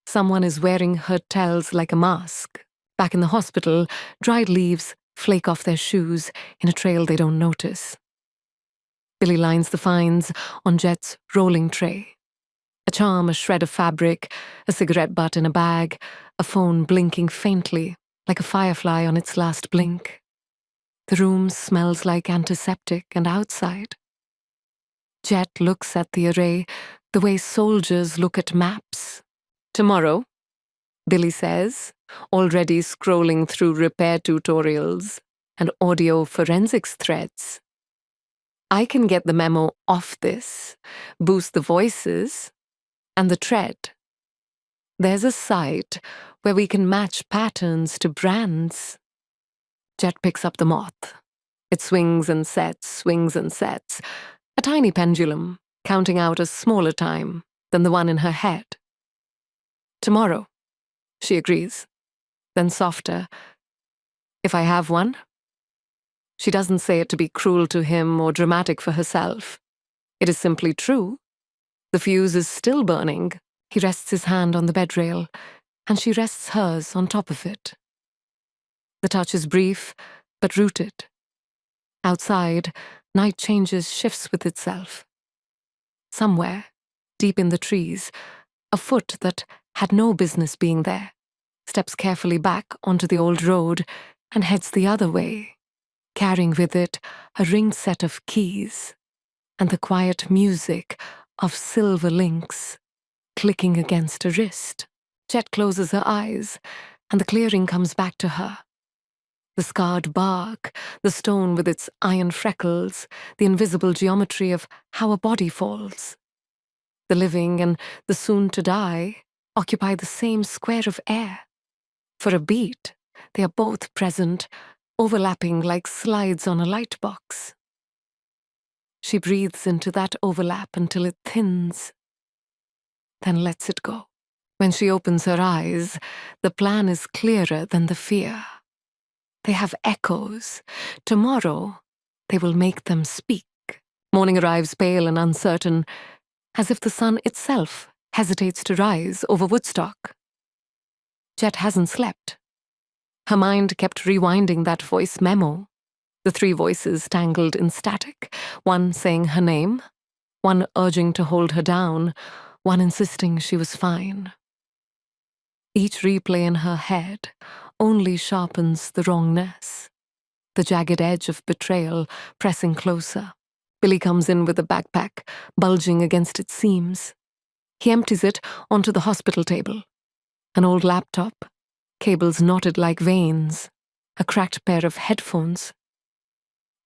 Someone is wearing her tells like a mask. Back in the hospital, dried leaves flake off their shoes in a trail they don't notice. Billy lines the finds on Jet's rolling tray. A charm, a shred of fabric, a cigarette butt in a bag, a phone blinking faintly, like a firefly on its last blink. The room smells like antiseptic and outside. Jet looks at the array the way soldiers look at maps. "Tomorrow," Billy says, already scrolling through repair tutorials and audio forensics threads. "I can get the memo off this, boost the voices, and the tread. There's a site where we can match patterns to brands." Jet picks up the moth. It swings and sets, swings and sets. A tiny pendulum, counting out a smaller time than the one in her head. "Tomorrow," she agrees. Then softer, "If I have one." She doesn't say it to be cruel to him or dramatic for herself. It is simply true. The fuse is still burning. He rests his hand on the bed rail, and she rests hers on top of it. The touch is brief, but rooted. Outside, night changes, shifts with itself. Somewhere, deep in the trees, a foot that had no business being there steps carefully back onto the old road and heads the other way, carrying with it a ringed set of keys and the quiet music of silver links clicking against a wrist. Jet closes her eyes, and the clearing comes back to her. The scarred bark, the stone with its iron freckles, the invisible geometry of how a body falls. The living and the soon-to-die occupy the same square of air. For a beat, they are both present, overlapping like slides on a lightbox. She breathes into that overlap until it thins, then lets it go. When she opens her eyes, the plan is clearer than the fear. They have echoes. Tomorrow, they will make them speak. Morning arrives pale and uncertain, as if the sun itself hesitates to rise over Woodstock. Jet hasn't slept. Her mind kept rewinding that voice memo. The 3 voices tangled in static, one saying her name, one urging to hold her down, one insisting she was fine. Each replay in her head only sharpens the wrongness, the jagged edge of betrayal pressing closer. Billy comes in with a backpack bulging against its seams. He empties it onto the hospital table. An old laptop, cables knotted like veins, a cracked pair of headphones.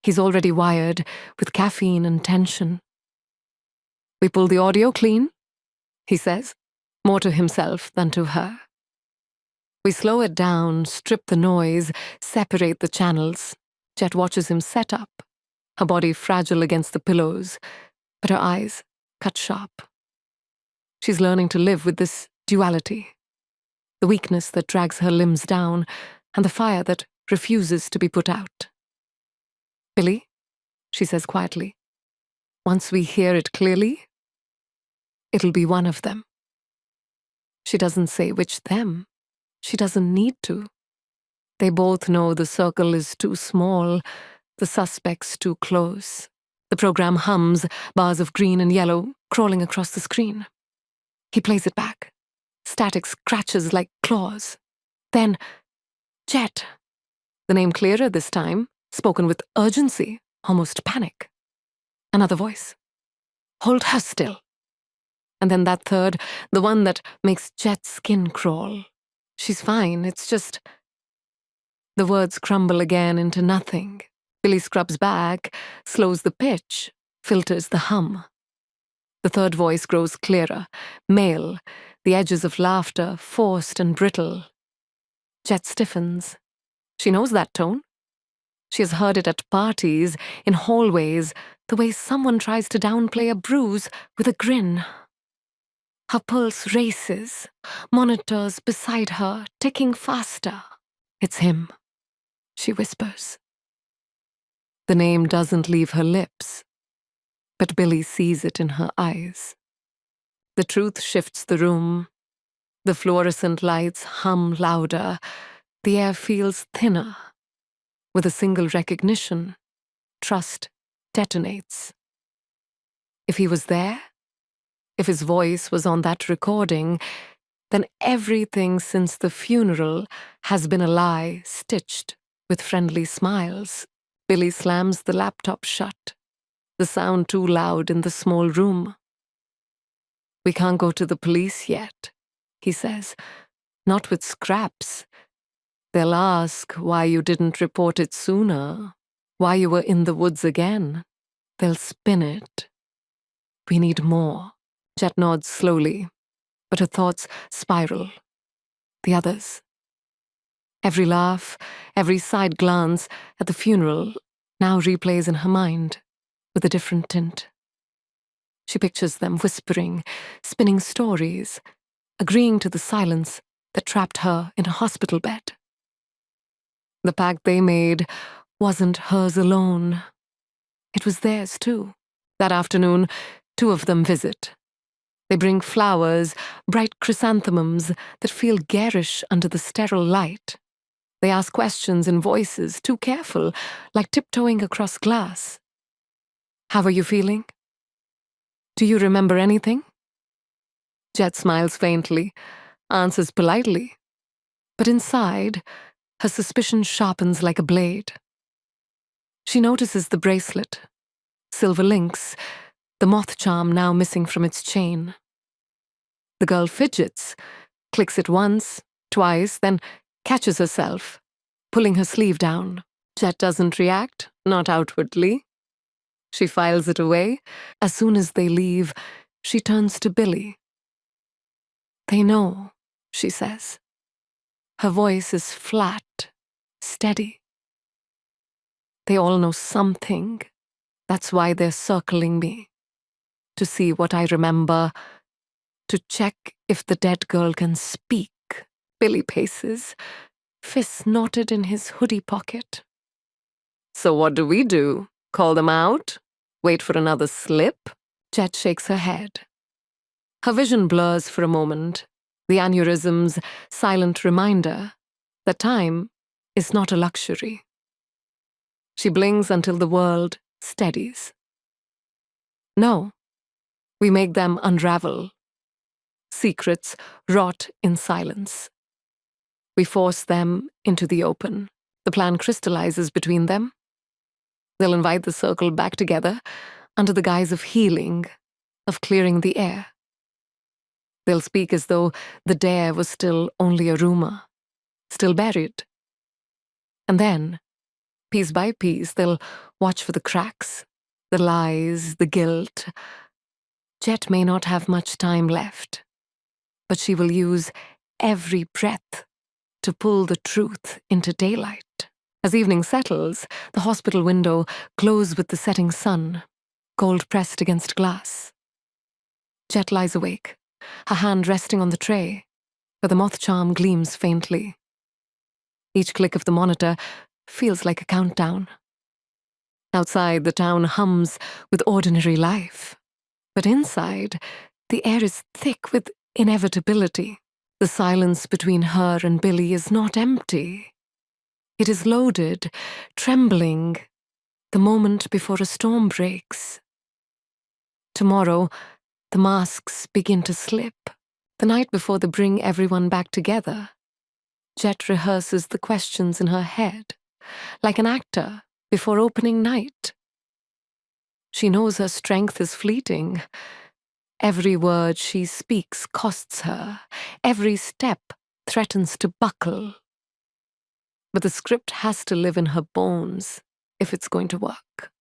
He's already wired with caffeine and tension. "We pull the audio clean," he says, more to himself than to her. We slow it down, strip the noise, separate the channels. Jet watches him set up, her body fragile against the pillows, but her eyes cut sharp. She's learning to live with this duality, the weakness that drags her limbs down and the fire that refuses to be put out. "Billy," she says quietly, "once we hear it clearly, it'll be one of them." She doesn't say which them. She doesn't need to. They both know the circle is too small, the suspects too close. The program hums, bars of green and yellow crawling across the screen. He plays it back. Static scratches like claws. Then, Jet. The name clearer this time, spoken with urgency, almost panic. Another voice. "Hold her still." And then that third, the one that makes Jet's skin crawl. "She's fine, it's just..." The words crumble again into nothing. Billy scrubs back, slows the pitch, filters the hum. The third voice grows clearer, male, the edges of laughter forced and brittle. Jet stiffens. She knows that tone. She has heard it at parties, in hallways, the way someone tries to downplay a bruise with a grin. Her pulse races, monitors beside her, ticking faster. "It's him," she whispers. The name doesn't leave her lips, but Billy sees it in her eyes. The truth shifts the room. The fluorescent lights hum louder. The air feels thinner. With a single recognition, trust detonates. If he was there, if his voice was on that recording, then everything since the funeral has been a lie stitched with friendly smiles. Billy slams the laptop shut, the sound too loud in the small room. "We can't go to the police yet," he says. "Not with scraps. They'll ask why you didn't report it sooner, why you were in the woods again. They'll spin it. We need more." Jet nods slowly, but her thoughts spiral. The others. Every laugh, every side glance at the funeral now replays in her mind with a different tint. She pictures them whispering, spinning stories, agreeing to the silence that trapped her in a hospital bed. The pact they made wasn't hers alone. It was theirs too. That afternoon, 2 of them visit. They bring flowers, bright chrysanthemums that feel garish under the sterile light. They ask questions in voices too careful, like tiptoeing across glass. "How are you feeling?" Do you remember anything? Jet smiles faintly, answers politely. But inside, her suspicion sharpens like a blade. She notices the bracelet, silver links, the moth charm now missing from its chain. The girl fidgets, clicks it once, twice, then catches herself, pulling her sleeve down. Jet doesn't react, not outwardly. She files it away. As soon as they leave, she turns to Billy. They know, she says. Her voice is flat, steady. They all know something. That's why they're circling me. To see what I remember, to check if the dead girl can speak. Billy paces, fists knotted in his hoodie pocket. So what do we do? Call them out? Wait for another slip? Jet shakes her head. Her vision blurs for a moment, the aneurysm's silent reminder that time is not a luxury. She blinks until the world steadies. No, we make them unravel. Secrets rot in silence. We force them into the open. The plan crystallizes between them. They'll invite the circle back together under the guise of healing, of clearing the air. They'll speak as though the dare was still only a rumor, still buried. And then, piece by piece, they'll watch for the cracks, the lies, the guilt. Jet may not have much time left, but she will use every breath to pull the truth into daylight. As evening settles, the hospital window glows with the setting sun, gold pressed against glass. Jet lies awake, her hand resting on the tray, where the moth charm gleams faintly. Each click of the monitor feels like a countdown. Outside, the town hums with ordinary life. But inside, the air is thick with inevitability. The silence between her and Billy is not empty. It is loaded, trembling, the moment before a storm breaks. Tomorrow, the masks begin to slip. The night before they bring everyone back together, Jet rehearses the questions in her head, like an actor before opening night. She knows her strength is fleeting. Every word she speaks costs her. Every step threatens to buckle. But the script has to live in her bones if it's going to work.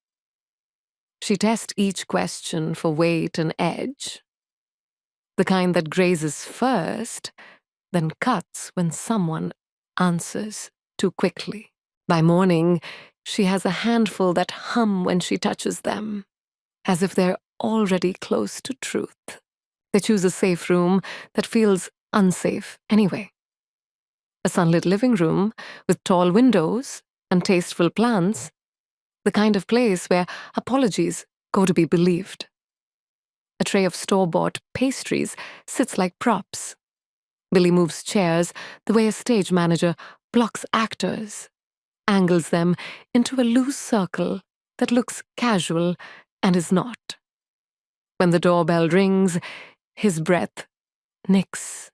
She tests each question for weight and edge. The kind that grazes first, then cuts when someone answers too quickly. By morning, she has a handful that hum when she touches them, as if they're already close to truth. They choose a safe room that feels unsafe anyway. A sunlit living room with tall windows and tasteful plants, the kind of place where apologies go to be believed. A tray of store-bought pastries sits like props. Billy moves chairs the way a stage manager blocks actors, angles them into a loose circle that looks casual and is not. When the doorbell rings, his breath nicks.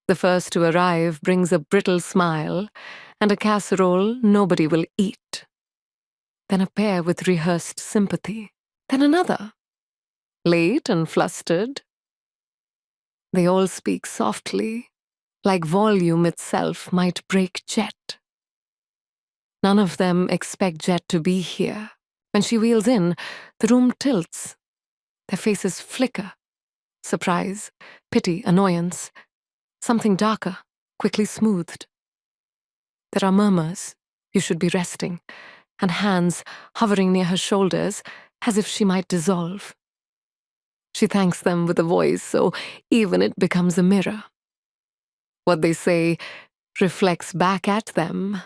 The first to arrive brings a brittle smile and a casserole nobody will eat. Then a pair with rehearsed sympathy. Then another, late and flustered. They all speak softly, like volume itself might break Jet. None of them expect Jet to be here. When she wheels in, the room tilts. Their faces flicker. Surprise, pity, annoyance. Something darker, quickly smoothed. There are murmurs, "You should be resting," and hands hovering near her shoulders as if she might dissolve. She thanks them with a voice so even it becomes a mirror. What they say reflects back at them,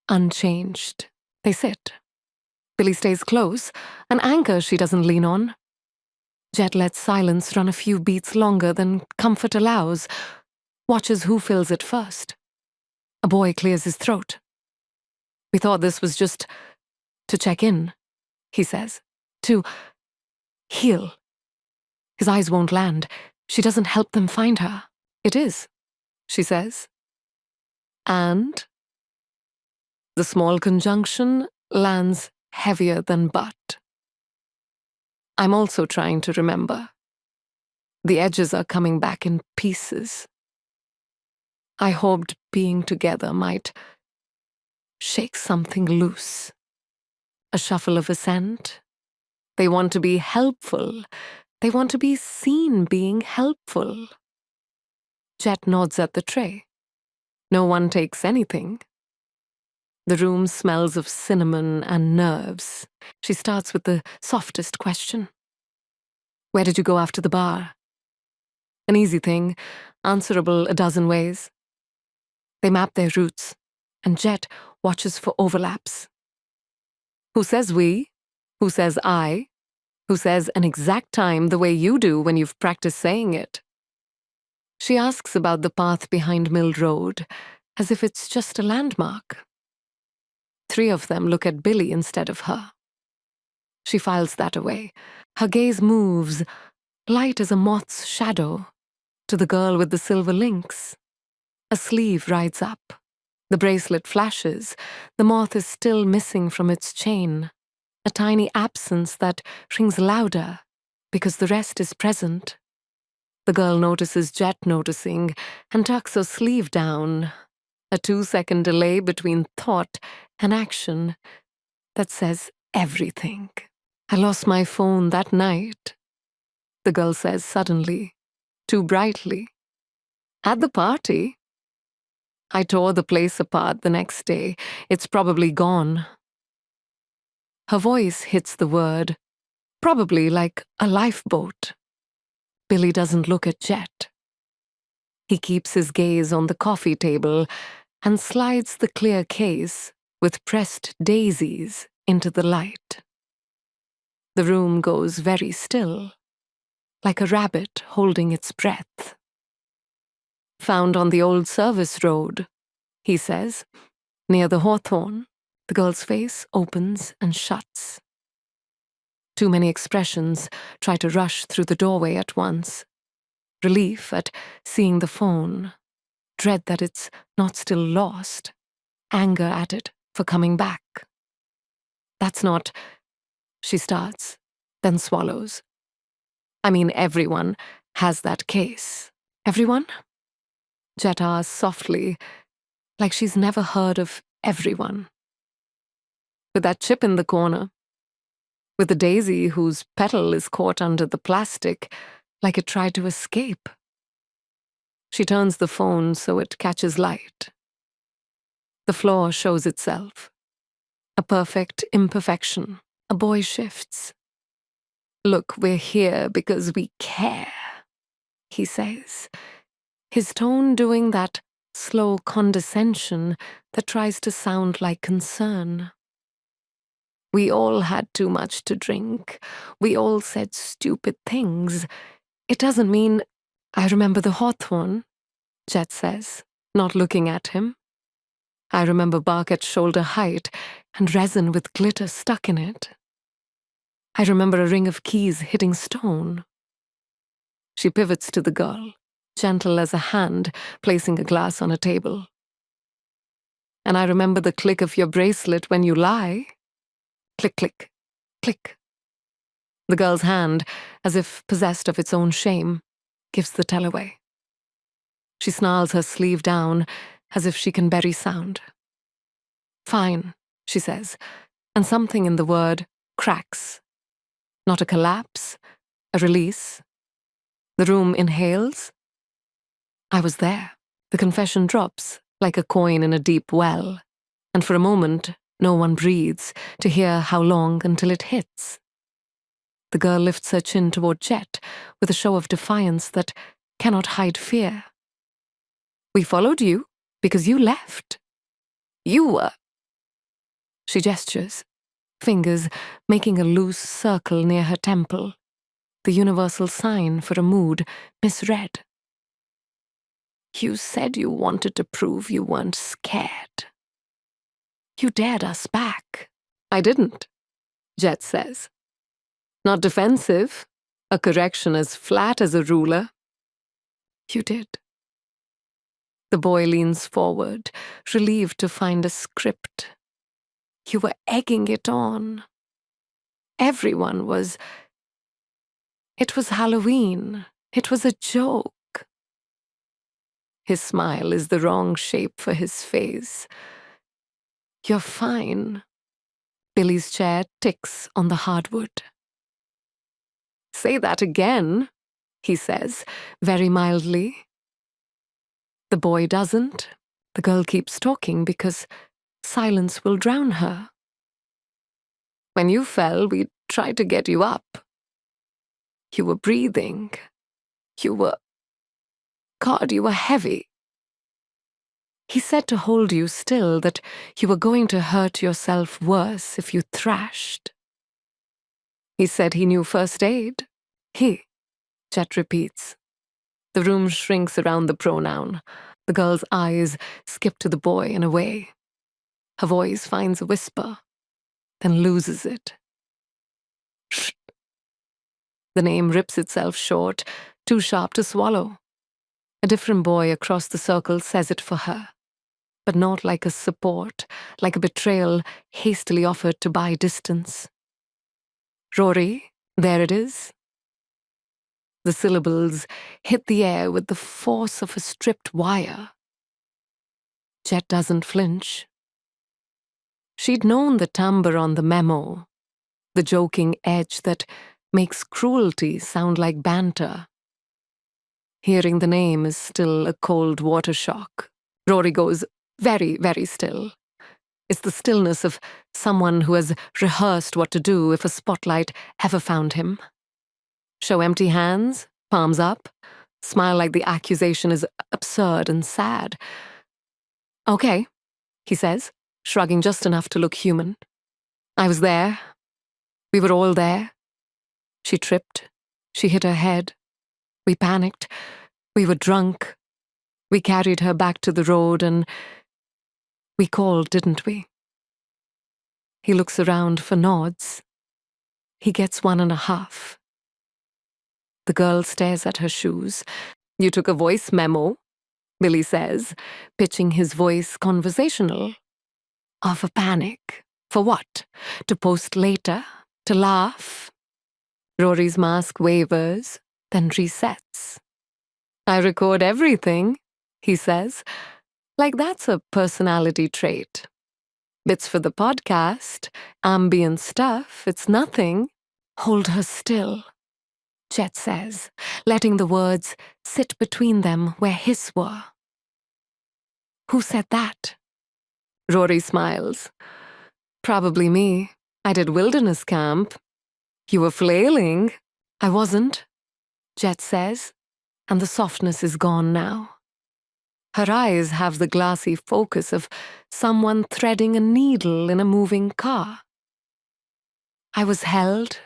unchanged. They sit. Billy stays close, an anchor she doesn't lean on. Jet lets silence run a few beats longer than comfort allows, watches who fills it first. A boy clears his throat. "We thought this was just to check in," he says. "To heal." His eyes won't land. She doesn't help them find her. It is, she says. And the small conjunction lands heavier than but. I'm also trying to remember. The edges are coming back in pieces. I hoped being together might shake something loose. A shuffle of assent. They want to be helpful. They want to be seen being helpful. Jet nods at the tray. No one takes anything. The room smells of cinnamon and nerves. She starts with the softest question. Where did you go after the bar? An easy thing, answerable a dozen ways. They map their routes, and Jet watches for overlaps. Who says we? Who says I? Who says an exact time the way you do when you've practiced saying it? She asks about the path behind Mill Road, as if it's just a landmark. 3 of them look at Billy instead of her. She files that away. Her gaze moves, light as a moth's shadow, to the girl with the silver links. A sleeve rides up. The bracelet flashes. The moth is still missing from its chain. A tiny absence that rings louder because the rest is present. The girl notices Jet noticing and tucks her sleeve down. A 2-second delay between thought and action that says everything. I lost my phone that night, the girl says suddenly, too brightly. At the party? I tore the place apart the next day. It's probably gone. Her voice hits the word, probably like a lifeboat. Billy doesn't look at Jet. He keeps his gaze on the coffee table and slides the clear case with pressed daisies into the light. The room goes very still, like a rabbit holding its breath. Found on the old service road, he says, near the hawthorn. The girl's face opens and shuts. Too many expressions try to rush through the doorway at once. Relief at seeing the phone, dread that it's not still lost, anger at it for coming back. That's not, she starts, then swallows. I mean, everyone has that case. Everyone? Jet asks softly, like she's never heard of everyone. With that chip in the corner. With the daisy whose petal is caught under the plastic, like it tried to escape. She turns the phone so it catches light. The floor shows itself. A perfect imperfection. A boy shifts. Look, we're here because we care, he says, his tone doing that slow condescension that tries to sound like concern. We all had too much to drink. We all said stupid things. It doesn't mean I remember the hawthorn, Jet says, not looking at him. I remember bark at shoulder height and resin with glitter stuck in it. I remember a ring of keys hitting stone. She pivots to the girl, gentle as a hand placing a glass on a table. And I remember the click of your bracelet when you lie. Click, click, click. The girl's hand, as if possessed of its own shame, gives the tell away. She snarls her sleeve down as if she can bury sound. Fine, she says, and something in the word cracks. Not a collapse, a release. The room inhales. I was there. The confession drops like a coin in a deep well, and for a moment, no one breathes to hear how long until it hits. The girl lifts her chin toward Jet with a show of defiance that cannot hide fear. We followed you because you left. You were. She gestures, fingers making a loose circle near her temple, the universal sign for a mood misread. You said you wanted to prove you weren't scared. You dared us back. I didn't, Jet says. Not defensive, A correction as flat as a ruler. You did. The boy leans forward, relieved to find a script. You were egging it on. Everyone was. It was Halloween. It was a joke. His smile is the wrong shape for his face. You're fine. Billy's chair ticks on the hardwood. Say that again, he says, very mildly. The boy doesn't. The girl keeps talking because silence will drown her. When you fell, we tried to get you up. You were breathing. You were heavy. He said to hold you still, that you were going to hurt yourself worse if you thrashed. He said he knew first aid. He, Jet repeats. The room shrinks around the pronoun. The girl's eyes skip to the boy and away. Her voice finds a whisper, then loses it. Shh. The name rips itself short, too sharp to swallow. A different boy across the circle says it for her, but not like a support, like a betrayal hastily offered to buy distance. Rory, there it is. The syllables hit the air with the force of a stripped wire. Jet doesn't flinch. She'd known the timbre on the memo, the joking edge that makes cruelty sound like banter. Hearing the name is still a cold water shock. Rory goes very, very still. It's the stillness of someone who has rehearsed what to do if a spotlight ever found him. Show empty hands, palms up, smile like the accusation is absurd and sad. Okay, he says, shrugging just enough to look human. I was there. We were all there. She tripped. She hit her head. We panicked. We were drunk. We carried her back to the road and we called, didn't we? He looks around for nods. He gets 1.5. The girl stares at her shoes. You took a voice memo, Billy says, pitching his voice conversational. Of a panic. For what? To post later? To laugh? Rory's mask wavers, then resets. I record everything, he says, like that's a personality trait. Bits for the podcast, ambient stuff, it's nothing. Hold her still, Jet says, letting the words sit between them where his were. Who said that? Rory smiles. Probably me. I did wilderness camp. You were flailing. I wasn't, Jet says, and the softness is gone now. Her eyes have the glassy focus of someone threading a needle in a moving car. I was held.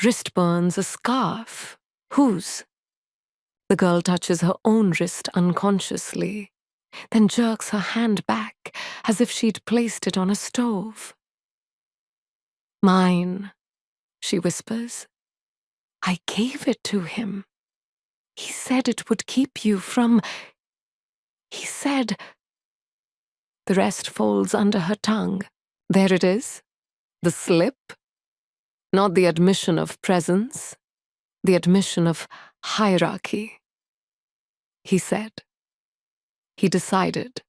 Wrist burns, a scarf. Whose? The girl touches her own wrist unconsciously, then jerks her hand back as if she'd placed it on a stove. Mine, she whispers. I gave it to him. He said it would keep you from... He said... The rest folds under her tongue. There it is. The slip. Not the admission of presence. The admission of hierarchy. He said. He decided.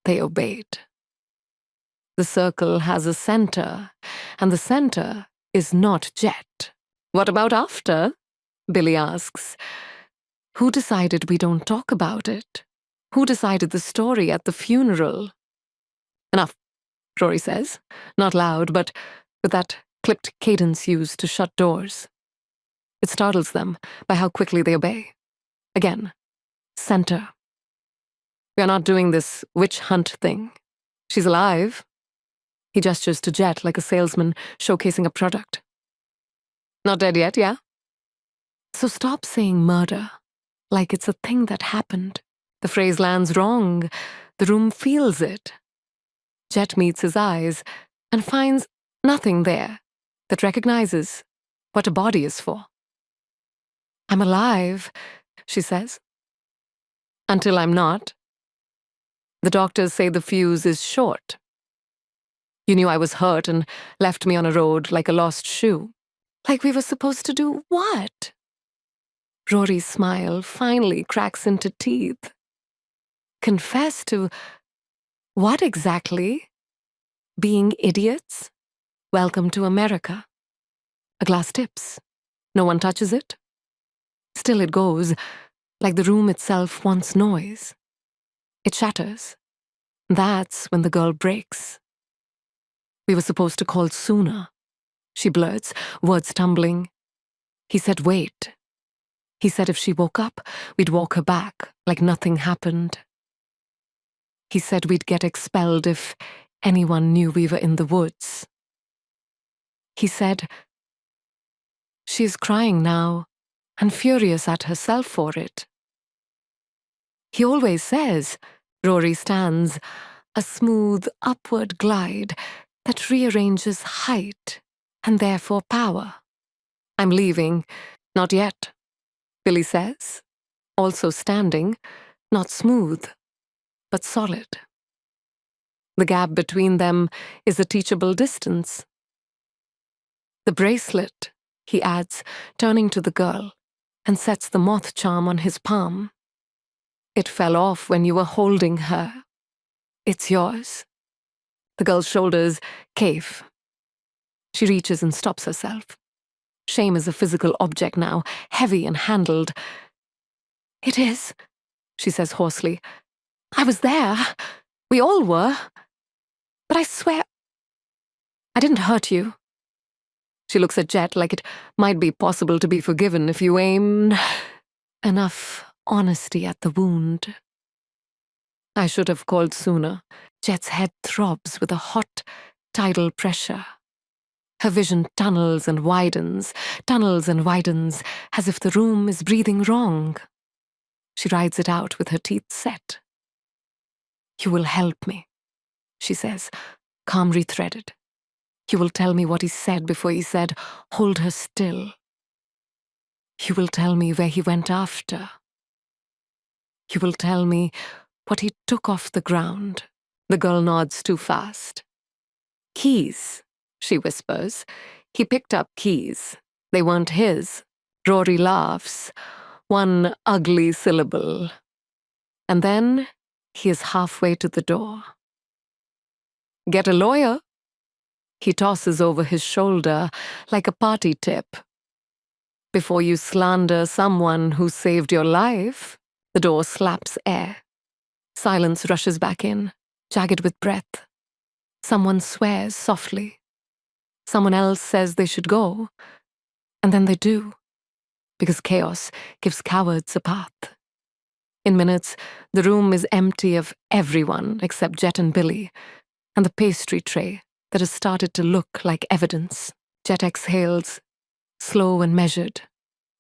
They obeyed. The circle has a center, and the center is not Jet. What about after? Billy asks. Who decided we don't talk about it? Who decided the story at the funeral? Enough, Rory says, not loud, but with that clipped cadence used to shut doors. It startles them by how quickly they obey. Again, center. We are not doing this witch hunt thing. She's alive. He gestures to Jet like a salesman showcasing a product. Not dead yet, yeah? So stop saying murder, like it's a thing that happened. The phrase lands wrong. The room feels it. Jet meets his eyes and finds nothing there that recognizes what a body is for. I'm alive, she says. Until I'm not. The doctors say the fuse is short. You knew I was hurt and left me on a road like a lost shoe. Like we were supposed to do what? Rory's smile finally cracks into teeth. Confess to what exactly? Being idiots? Welcome to America. A glass tips. No one touches it. Still it goes, like the room itself wants noise. It shatters. That's when the girl breaks. We were supposed to call sooner, she blurts, words tumbling. He said wait. He said if she woke up, we'd walk her back like nothing happened. He said we'd get expelled if anyone knew we were in the woods. He said, she's crying now and furious at herself for it. He always says, Rory stands, a smooth upward glide that rearranges height and therefore power. I'm leaving. Not yet, Billy says, also standing, not smooth, but solid. The gap between them is a teachable distance. The bracelet, he adds, turning to the girl, and sets the moth charm on his palm. It fell off when you were holding her. It's yours. The girl's shoulders cave. She reaches and stops herself. Shame is a physical object now, heavy and handled. It is, she says hoarsely. I was there. We all were. But I swear, I didn't hurt you. She looks at Jet like it might be possible to be forgiven if you aim enough honesty at the wound. I should have called sooner. Jet's head throbs with a hot, tidal pressure. Her vision tunnels and widens, as if the room is breathing wrong. She rides it out with her teeth set. You will help me, she says, calm rethreaded. You will tell me what he said before he said, hold her still. You will tell me where he went after. You will tell me what he took off the ground. The girl nods too fast. Keys, she whispers. He picked up keys. They weren't his. Rory laughs. One ugly syllable. And then he is halfway to the door. Get a lawyer. He tosses over his shoulder like a party tip. Before you slander someone who saved your life, the door slaps air. Silence rushes back in, jagged with breath. Someone swears softly. Someone else says they should go. And then they do, because chaos gives cowards a path. In minutes, the room is empty of everyone except Jet and Billy, and the pastry tray that has started to look like evidence. Jet exhales, slow and measured,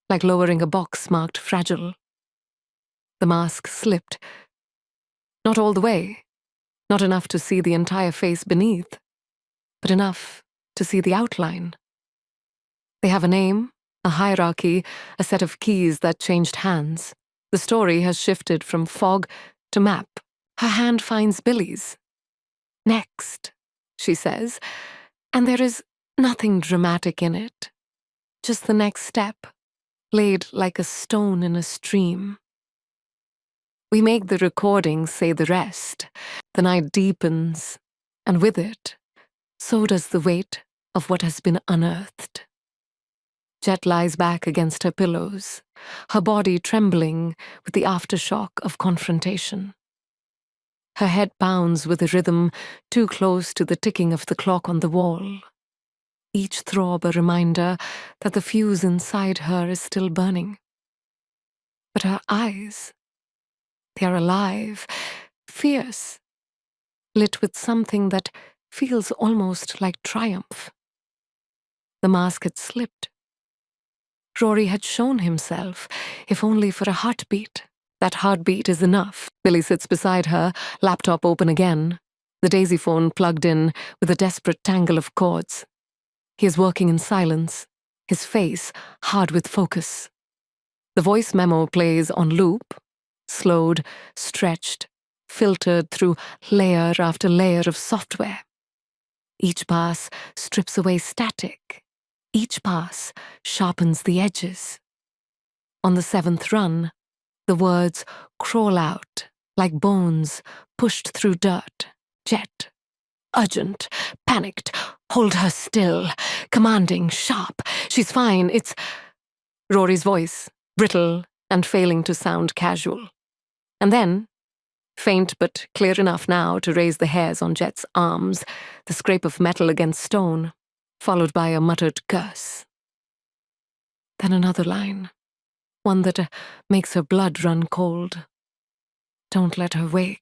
like lowering a box marked fragile. The mask slipped. Not all the way, not enough to see the entire face beneath, but enough to see the outline. They have a name, a hierarchy, a set of keys that changed hands. The story has shifted from fog to map. Her hand finds Billy's. Next, she says, and there is nothing dramatic in it. Just the next step, laid like a stone in a stream. We make the recording say the rest. The night deepens, and with it, so does the weight of what has been unearthed. Jet lies back against her pillows, her body trembling with the aftershock of confrontation. Her head pounds with a rhythm too close to the ticking of the clock on the wall. Each throb a reminder that the fuse inside her is still burning. But her eyes, they are alive, fierce, lit with something that feels almost like triumph. The mask had slipped. Rory had shown himself, if only for a heartbeat. That heartbeat is enough. Billy sits beside her, laptop open again, the daisy phone plugged in with a desperate tangle of cords. He is working in silence, his face hard with focus. The voice memo plays on loop, slowed, stretched, filtered through layer after layer of software. Each pass strips away static. Each pass sharpens the edges. On the 7th run, the words crawl out like bones pushed through dirt. Jet. Urgent. Panicked. Hold her still. Commanding. Sharp. She's fine. It's Rory's voice, brittle and failing to sound casual. And then, faint but clear enough now to raise the hairs on Jet's arms, the scrape of metal against stone, followed by a muttered curse. Then another line, one that makes her blood run cold. Don't let her wake.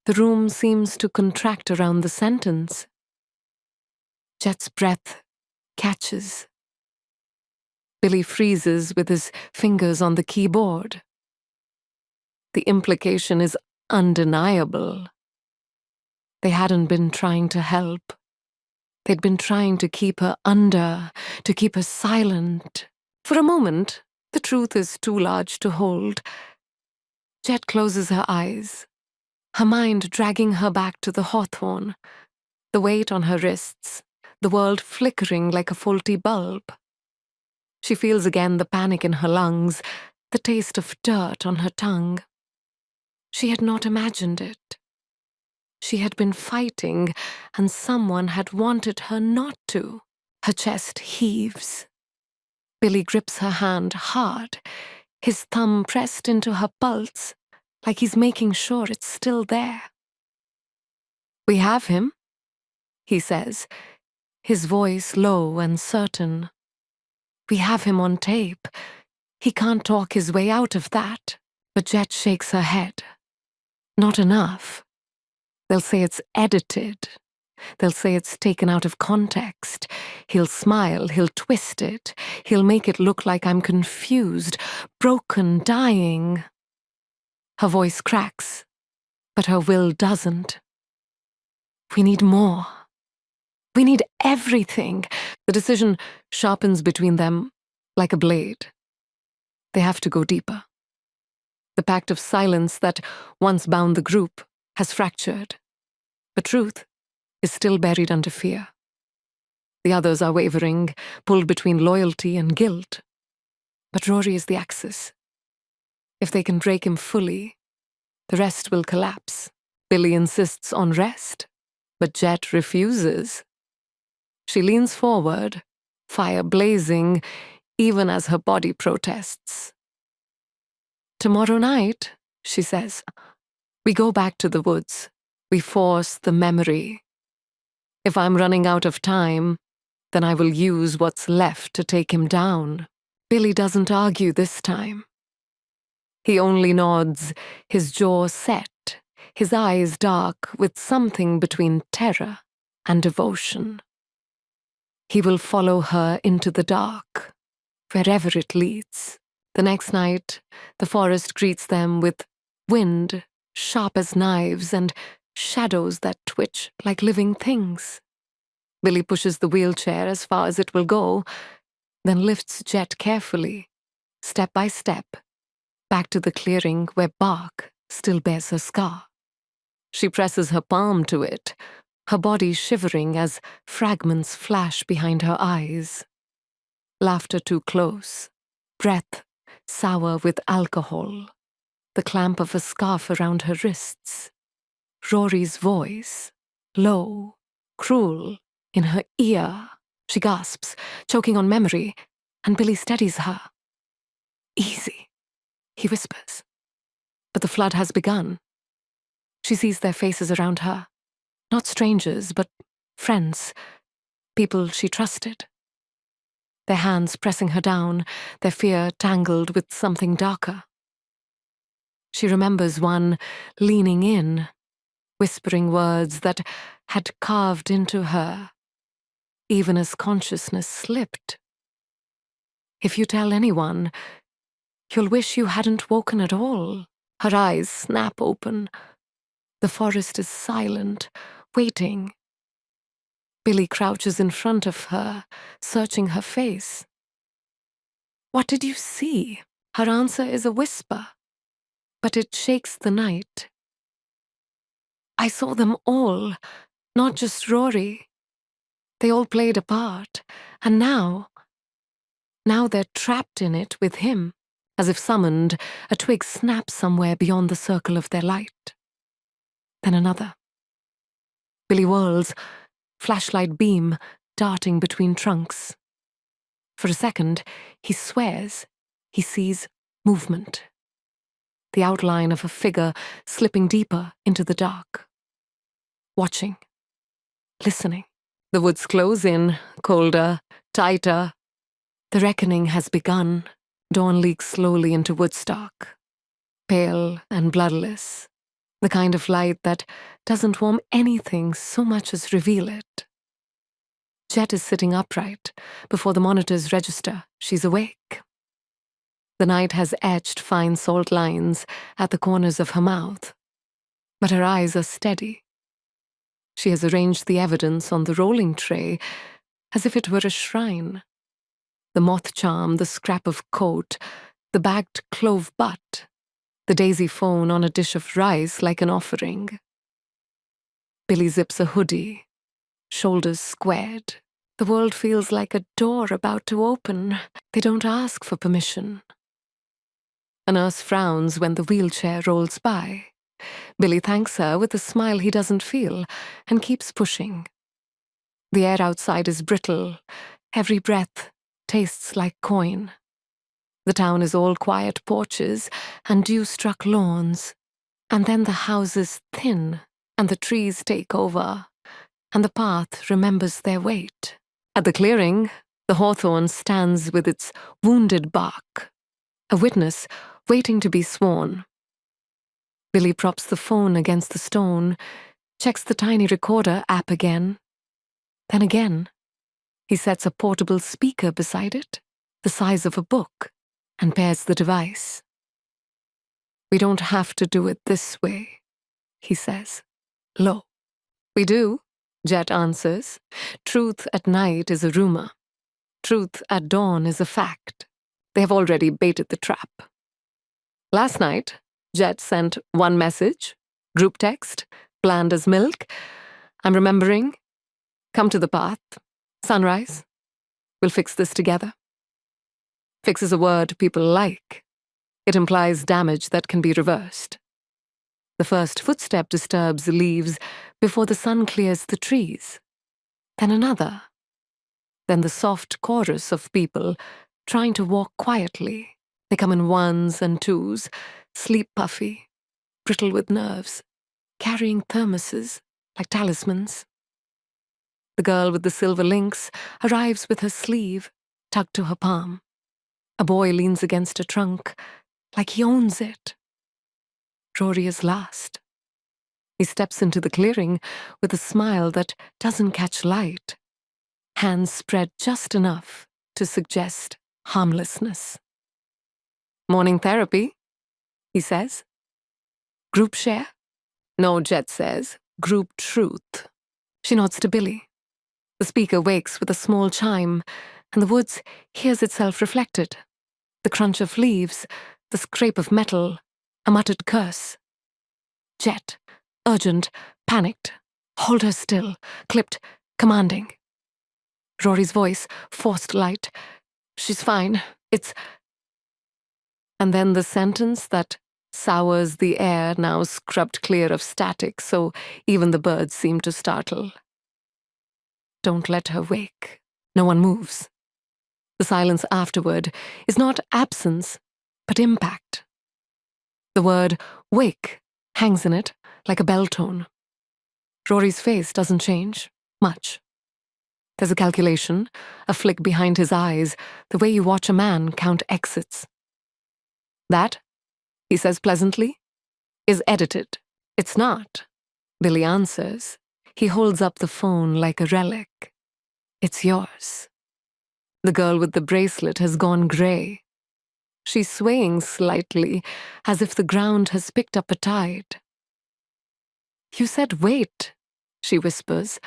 The room seems to contract around the sentence. Jet's breath catches. Billy freezes with his fingers on the keyboard. The implication is undeniable. They hadn't been trying to help. They'd been trying to keep her under, to keep her silent. For a moment, the truth is too large to hold. Jet closes her eyes, her mind dragging her back to the hawthorn, the weight on her wrists, the world flickering like a faulty bulb. She feels again the panic in her lungs, the taste of dirt on her tongue. She had not imagined it. She had been fighting, and someone had wanted her not to. Her chest heaves. Billy grips her hand hard, his thumb pressed into her pulse, like he's making sure it's still there. "We have him," he says, his voice low and certain. "We have him on tape. He can't talk his way out of that." But Jet shakes her head. Not enough. They'll say it's edited. They'll say it's taken out of context. He'll smile, he'll twist it. He'll make it look like I'm confused, broken, dying. Her voice cracks, but her will doesn't. We need more. We need everything. The decision sharpens between them like a blade. They have to go deeper. The pact of silence that once bound the group has fractured. But truth is still buried under fear. The others are wavering, pulled between loyalty and guilt. But Rory is the axis. If they can break him fully, the rest will collapse. Billy insists on rest, but Jet refuses. She leans forward, fire blazing, even as her body protests. "Tomorrow night," she says, "we go back to the woods. We force the memory. If I'm running out of time, then I will use what's left to take him down." Billy doesn't argue this time. He only nods, his jaw set, his eyes dark with something between terror and devotion. He will follow her into the dark, wherever it leads. The next night, the forest greets them with wind, sharp as knives, and shadows that twitch like living things. Billy pushes the wheelchair as far as it will go, then lifts Jet carefully, step by step, back to the clearing where bark still bears her scar. She presses her palm to it, her body shivering as fragments flash behind her eyes. Laughter too close, breath sour with alcohol, the clamp of a scarf around her wrists. Rory's voice, low, cruel, in her ear. She gasps, choking on memory, and Billy steadies her. "Easy," he whispers. But the flood has begun. She sees their faces around her. Not strangers, but friends, people she trusted. Their hands pressing her down, their fear tangled with something darker. She remembers one leaning in, whispering words that had carved into her, even as consciousness slipped. "If you tell anyone, you'll wish you hadn't woken at all." Her eyes snap open. The forest is silent, waiting. Billy crouches in front of her, searching her face. "What did you see?" Her answer is a whisper, but it shakes the night. I saw them all, not just Rory. They all played a part, and now they're trapped in it with him. As if summoned, a twig snaps somewhere beyond the circle of their light. Then another. Billy whirls, flashlight beam darting between trunks. For a second, he swears he sees movement. The outline of a figure slipping deeper into the dark. Watching. Listening. The woods close in, colder, tighter. The reckoning has begun. Dawn leaks slowly into Woodstock. Pale and bloodless. The kind of light that doesn't warm anything so much as reveal it. Jet is sitting upright. Before the monitors register, she's awake. The night has etched fine salt lines at the corners of her mouth, but her eyes are steady. She has arranged the evidence on the rolling tray as if it were a shrine. The moth charm, the scrap of coat, the bagged clove butt, the daisy phone on a dish of rice like an offering. Billy zips a hoodie, shoulders squared. The world feels like a door about to open. They don't ask for permission. A nurse frowns when the wheelchair rolls by. Billy thanks her with a smile he doesn't feel and keeps pushing. The air outside is brittle. Every breath tastes like coin. The town is all quiet porches and dew-struck lawns. And then the houses thin, and the trees take over, and the path remembers their weight. At the clearing, the hawthorn stands with its wounded bark, a witness waiting to be sworn. Billy props the phone against the stone, checks the tiny recorder app again. Then again, he sets a portable speaker beside it, the size of a book, and pairs the device. We don't have to do it this way, he says, low. We do, Jet answers. Truth at night is a rumor. Truth at dawn is a fact. They have already baited the trap. Last night, Jet sent one message, group text, bland as milk. I'm remembering. Come to the path. Sunrise. We'll fix this together. Fix is a word people like. It implies damage that can be reversed. The first footstep disturbs the leaves before the sun clears the trees. Then another. Then the soft chorus of people trying to walk quietly. They come in ones and twos, sleep puffy, brittle with nerves, carrying thermoses like talismans. The girl with the silver links arrives with her sleeve tucked to her palm. A boy leans against a trunk like he owns it. Rory is last. He steps into the clearing with a smile that doesn't catch light, hands spread just enough to suggest harmlessness. Morning therapy, he says. Group share? No, Jet says. Group truth. She nods to Billy. The speaker wakes with a small chime, and the woods hears itself reflected. The crunch of leaves, the scrape of metal, a muttered curse. Jet, urgent, panicked. Hold her still, clipped, commanding. Rory's voice, forced light. She's fine. It's... And then the sentence that sours the air, now scrubbed clear of static, so even the birds seem to startle. Don't let her wake. No one moves. The silence afterward is not absence, but impact. The word wake hangs in it like a bell tone. Rory's face doesn't change much. There's a calculation, a flick behind his eyes, the way you watch a man count exits. That, he says pleasantly, is edited. It's not, Billy answers. He holds up the phone like a relic. It's yours. The girl with the bracelet has gone grey. She's swaying slightly, as if the ground has picked up a tide. You said wait, she whispers,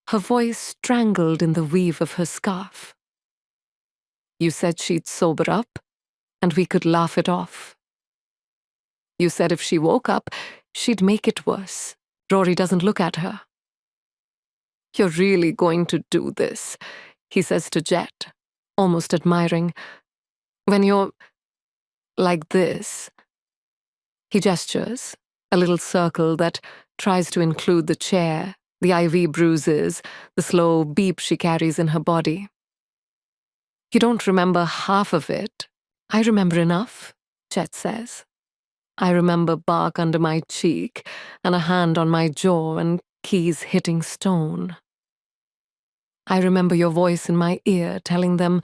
her voice strangled in the weave of her scarf. You said she'd sober up? and we could laugh it off. You said if she woke up, she'd make it worse. Rory doesn't look at her. You're really going to do this, he says to Jet, almost admiring. When you're like this. He gestures, a little circle that tries to include the chair, the IV bruises, the slow beep she carries in her body. You don't remember half of it. I remember enough, Jet says. I remember bark under my cheek and a hand on my jaw and keys hitting stone. I remember your voice in my ear telling them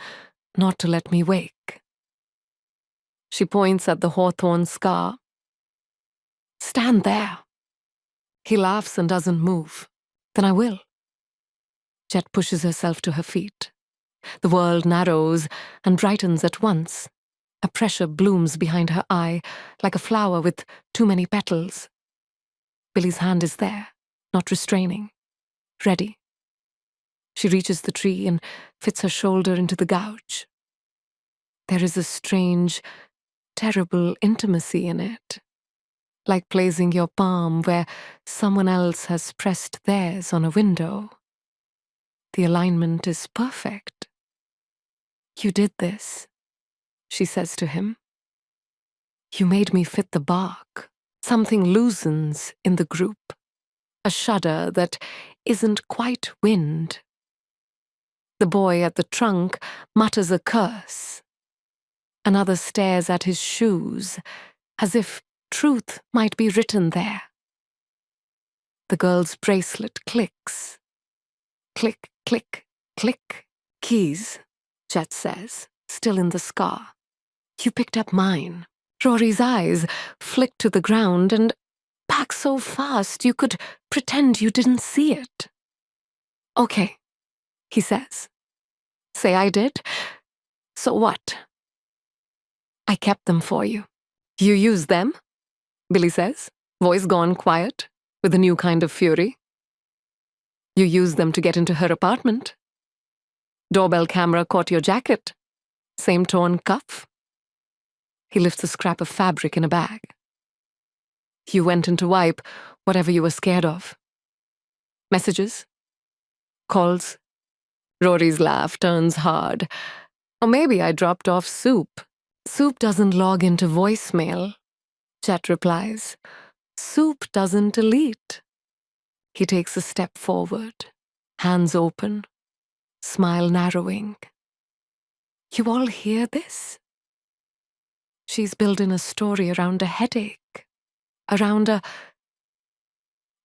not to let me wake. She points at the hawthorn scar. Stand there. He laughs and doesn't move. Then I will. Jet pushes herself to her feet. The world narrows and brightens at once. A pressure blooms behind her eye, like a flower with too many petals. Billy's hand is there, not restraining. Ready. She reaches the tree and fits her shoulder into the gouge. There is a strange, terrible intimacy in it. Like placing your palm where someone else has pressed theirs on a window. The alignment is perfect. You did this, she says to him. You made me fit the bark. Something loosens in the group. A shudder that isn't quite wind. The boy at the trunk mutters a curse. Another stares at his shoes, as if truth might be written there. The girl's bracelet clicks. Click, click, click. Keys, Jet says, still in the scar. You picked up mine. Rory's eyes flicked to the ground and back so fast you could pretend you didn't see it. Okay, he says. Say I did? So what? I kept them for you. You used them? Billy says, voice gone quiet, with a new kind of fury. You used them to get into her apartment. Doorbell camera caught your jacket. Same torn cuff. He lifts a scrap of fabric in a bag. You went in to wipe whatever you were scared of. Messages? Calls? Rory's laugh turns hard. Or maybe I dropped off Soup. Soup doesn't log into voicemail. Jet replies. Soup doesn't delete. He takes a step forward, hands open, smile narrowing. You all hear this? She's building a story around a headache, around a...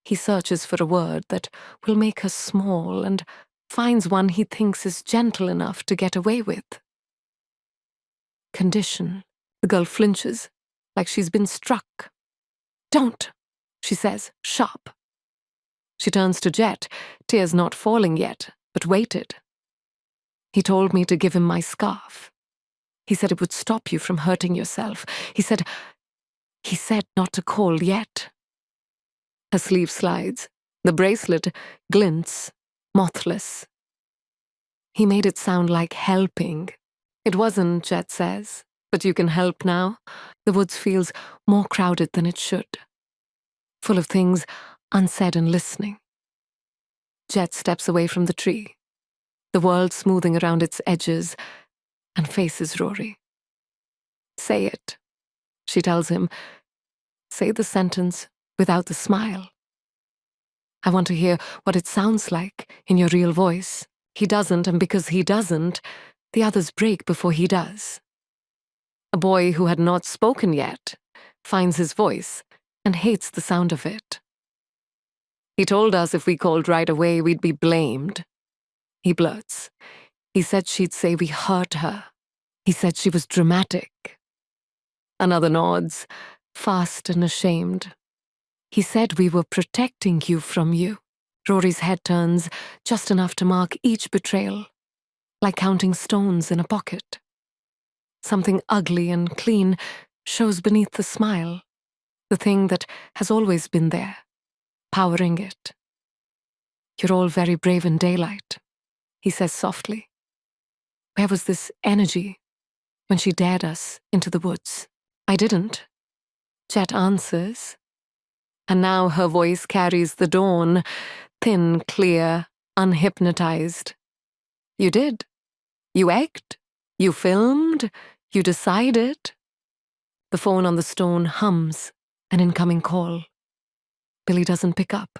He searches for a word that will make her small and finds one he thinks is gentle enough to get away with. Condition. The girl flinches, like she's been struck. Don't, she says, sharp. She turns to Jet, tears not falling yet, but waited. He told me to give him my scarf. He said it would stop you from hurting yourself. He said not to call yet. Her sleeve slides. The bracelet glints, mothless. He made it sound like helping. It wasn't, Jet says, but you can help now. The woods feels more crowded than it should. Full of things unsaid and listening. Jet steps away from the tree, the world smoothing around its edges, and faces Rory. Say it, she tells him. Say the sentence without the smile. I want to hear what it sounds like in your real voice. He doesn't, and because he doesn't, the others break before he does. A boy who had not spoken yet finds his voice and hates the sound of it. He told us if we called right away, we'd be blamed. He blurts. He said she'd say we hurt her. He said she was dramatic. Another nods, fast and ashamed. He said we were protecting you from you. Rory's head turns just enough to mark each betrayal, like counting stones in a pocket. Something ugly and clean shows beneath the smile, the thing that has always been there, powering it. You're all very brave in daylight, he says softly. Where was this energy when she dared us into the woods. I didn't. Jet answers. And now her voice carries the dawn, thin, clear, unhypnotized. You did. You egged. You filmed. You decided. The phone on the stone hums, an incoming call. Billy doesn't pick up.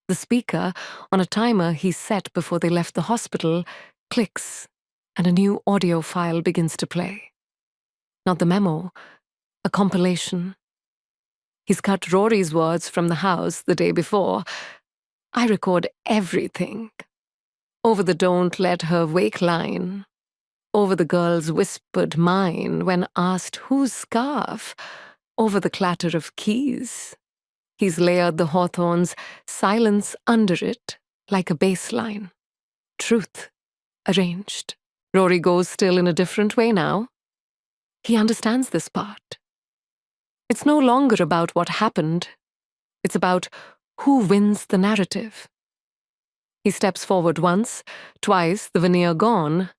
The speaker, on a timer he set before they left the hospital, clicks, and a new audio file begins to play. Not the memo, a compilation. He's cut Rory's words from the house the day before. I record everything. Over the don't let her wake line. Over the girl's whispered mine when asked whose scarf. Over the clatter of keys. He's layered the hawthorn's silence under it like a bass line. Truth arranged. Rory goes still in a different way now. He understands this part. It's no longer about what happened. It's about who wins the narrative. He steps forward once, twice, the veneer gone,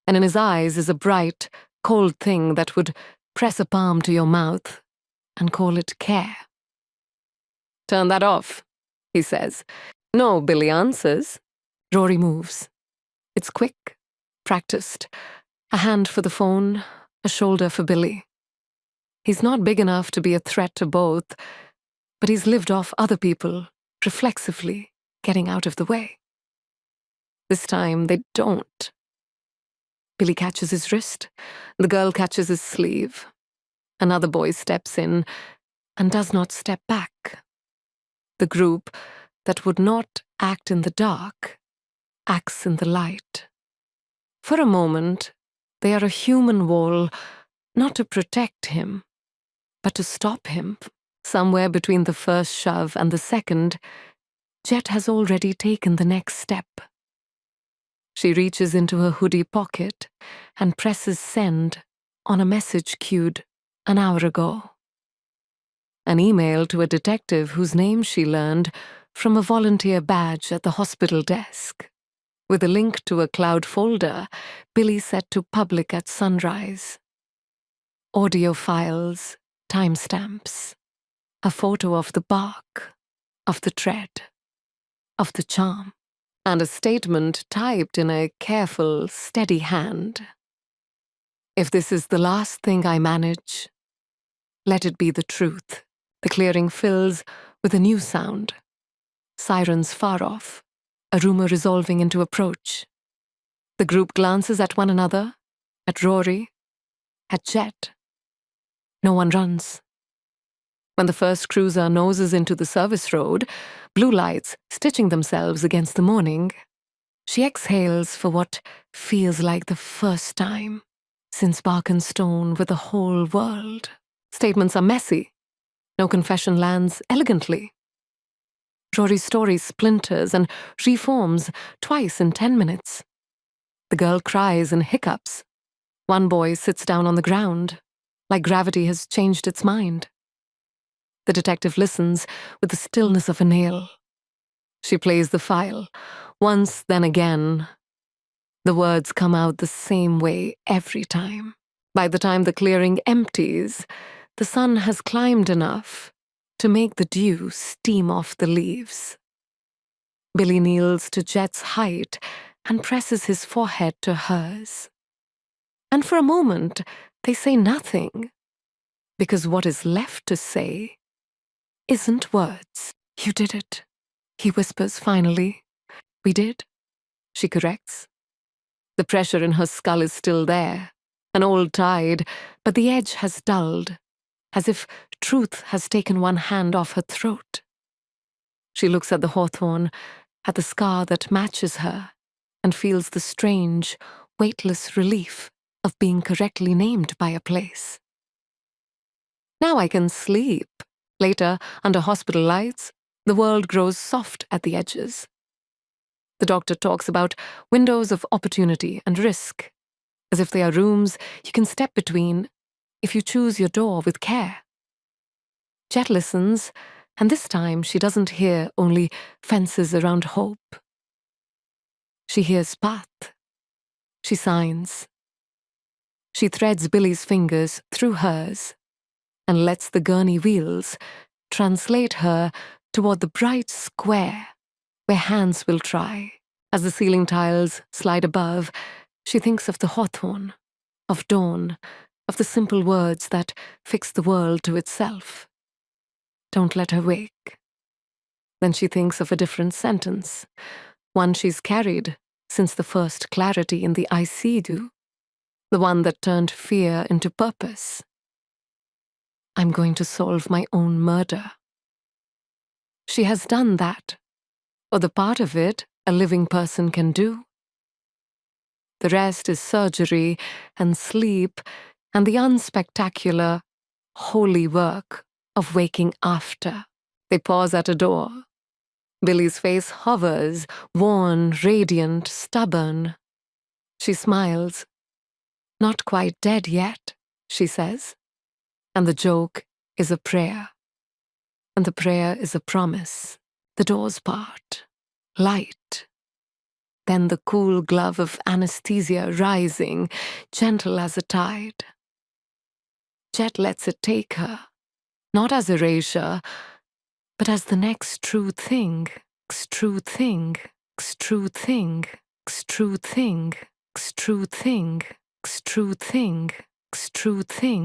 and in his eyes is a bright, cold thing that would press a palm to your mouth and call it care. Turn that off, he says. No, Billy answers. Rory moves. It's quick, practiced. A hand for the phone, a shoulder for Billy. He's not big enough to be a threat to both, but he's lived off other people, reflexively, getting out of the way. This time, they don't. Billy catches his wrist. The girl catches his sleeve. Another boy steps in and does not step back. The group that would not act in the dark acts in the light. For a moment, they are a human wall, not to protect him, but to stop him. Somewhere between the first shove and the second, Jet has already taken the next step. She reaches into her hoodie pocket and presses send on a message queued an hour ago. An email to a detective whose name she learned from a volunteer badge at the hospital desk. With a link to a cloud folder Billy set to public at sunrise. Audio files, timestamps, a photo of the bark, of the tread, of the charm, and a statement typed in a careful, steady hand. If this is the last thing I manage, let it be the truth. The clearing fills with a new sound. Sirens far off, a rumor resolving into approach. The group glances at one another, at Rory, at Jet. No one runs. When the first cruiser noses into the service road, blue lights stitching themselves against the morning, she exhales for what feels like the first time since bark and stone with the whole world. Statements are messy. No confession lands elegantly. Rory's story splinters and reforms twice in 10 minutes. The girl cries and hiccups. One boy sits down on the ground, like gravity has changed its mind. The detective listens with the stillness of a nail. She plays the file, once, then again. The words come out the same way every time. By the time the clearing empties, the sun has climbed enough to make the dew steam off the leaves. Billy kneels to Jet's height and presses his forehead to hers. And for a moment, they say nothing, because what is left to say isn't words. You did it, he whispers finally. We did, she corrects. The pressure in her skull is still there, an old tide, but the edge has dulled, as if truth has taken one hand off her throat. She looks at the hawthorn, at the scar that matches her, and feels the strange, weightless relief of being correctly named by a place. Now I can sleep. Later, under hospital lights, the world grows soft at the edges. The doctor talks about windows of opportunity and risk, as if they are rooms you can step between if you choose your door with care. Jet listens, and this time she doesn't hear only fences around hope. She hears path. She signs. She threads Billy's fingers through hers and lets the gurney wheels translate her toward the bright square where hands will try. As the ceiling tiles slide above, she thinks of the hawthorn, of dawn, of the simple words that fix the world to itself. Don't let her wake. Then she thinks of a different sentence, one she's carried since the first clarity in the I see do, the one that turned fear into purpose. I'm going to solve my own murder. She has done that, or the part of it a living person can do. The rest is surgery and sleep and the unspectacular, holy work of waking after. They pause at a door. Billy's face hovers, worn, radiant, stubborn. She smiles. Not quite dead yet, she says. And the joke is a prayer. And the prayer is a promise. The doors part. Light. Then the cool glove of anesthesia rising, gentle as a tide. Jet lets it take her, not as erasure, but as the next true thing, true thing, true thing, true thing, true thing, true thing, true thing.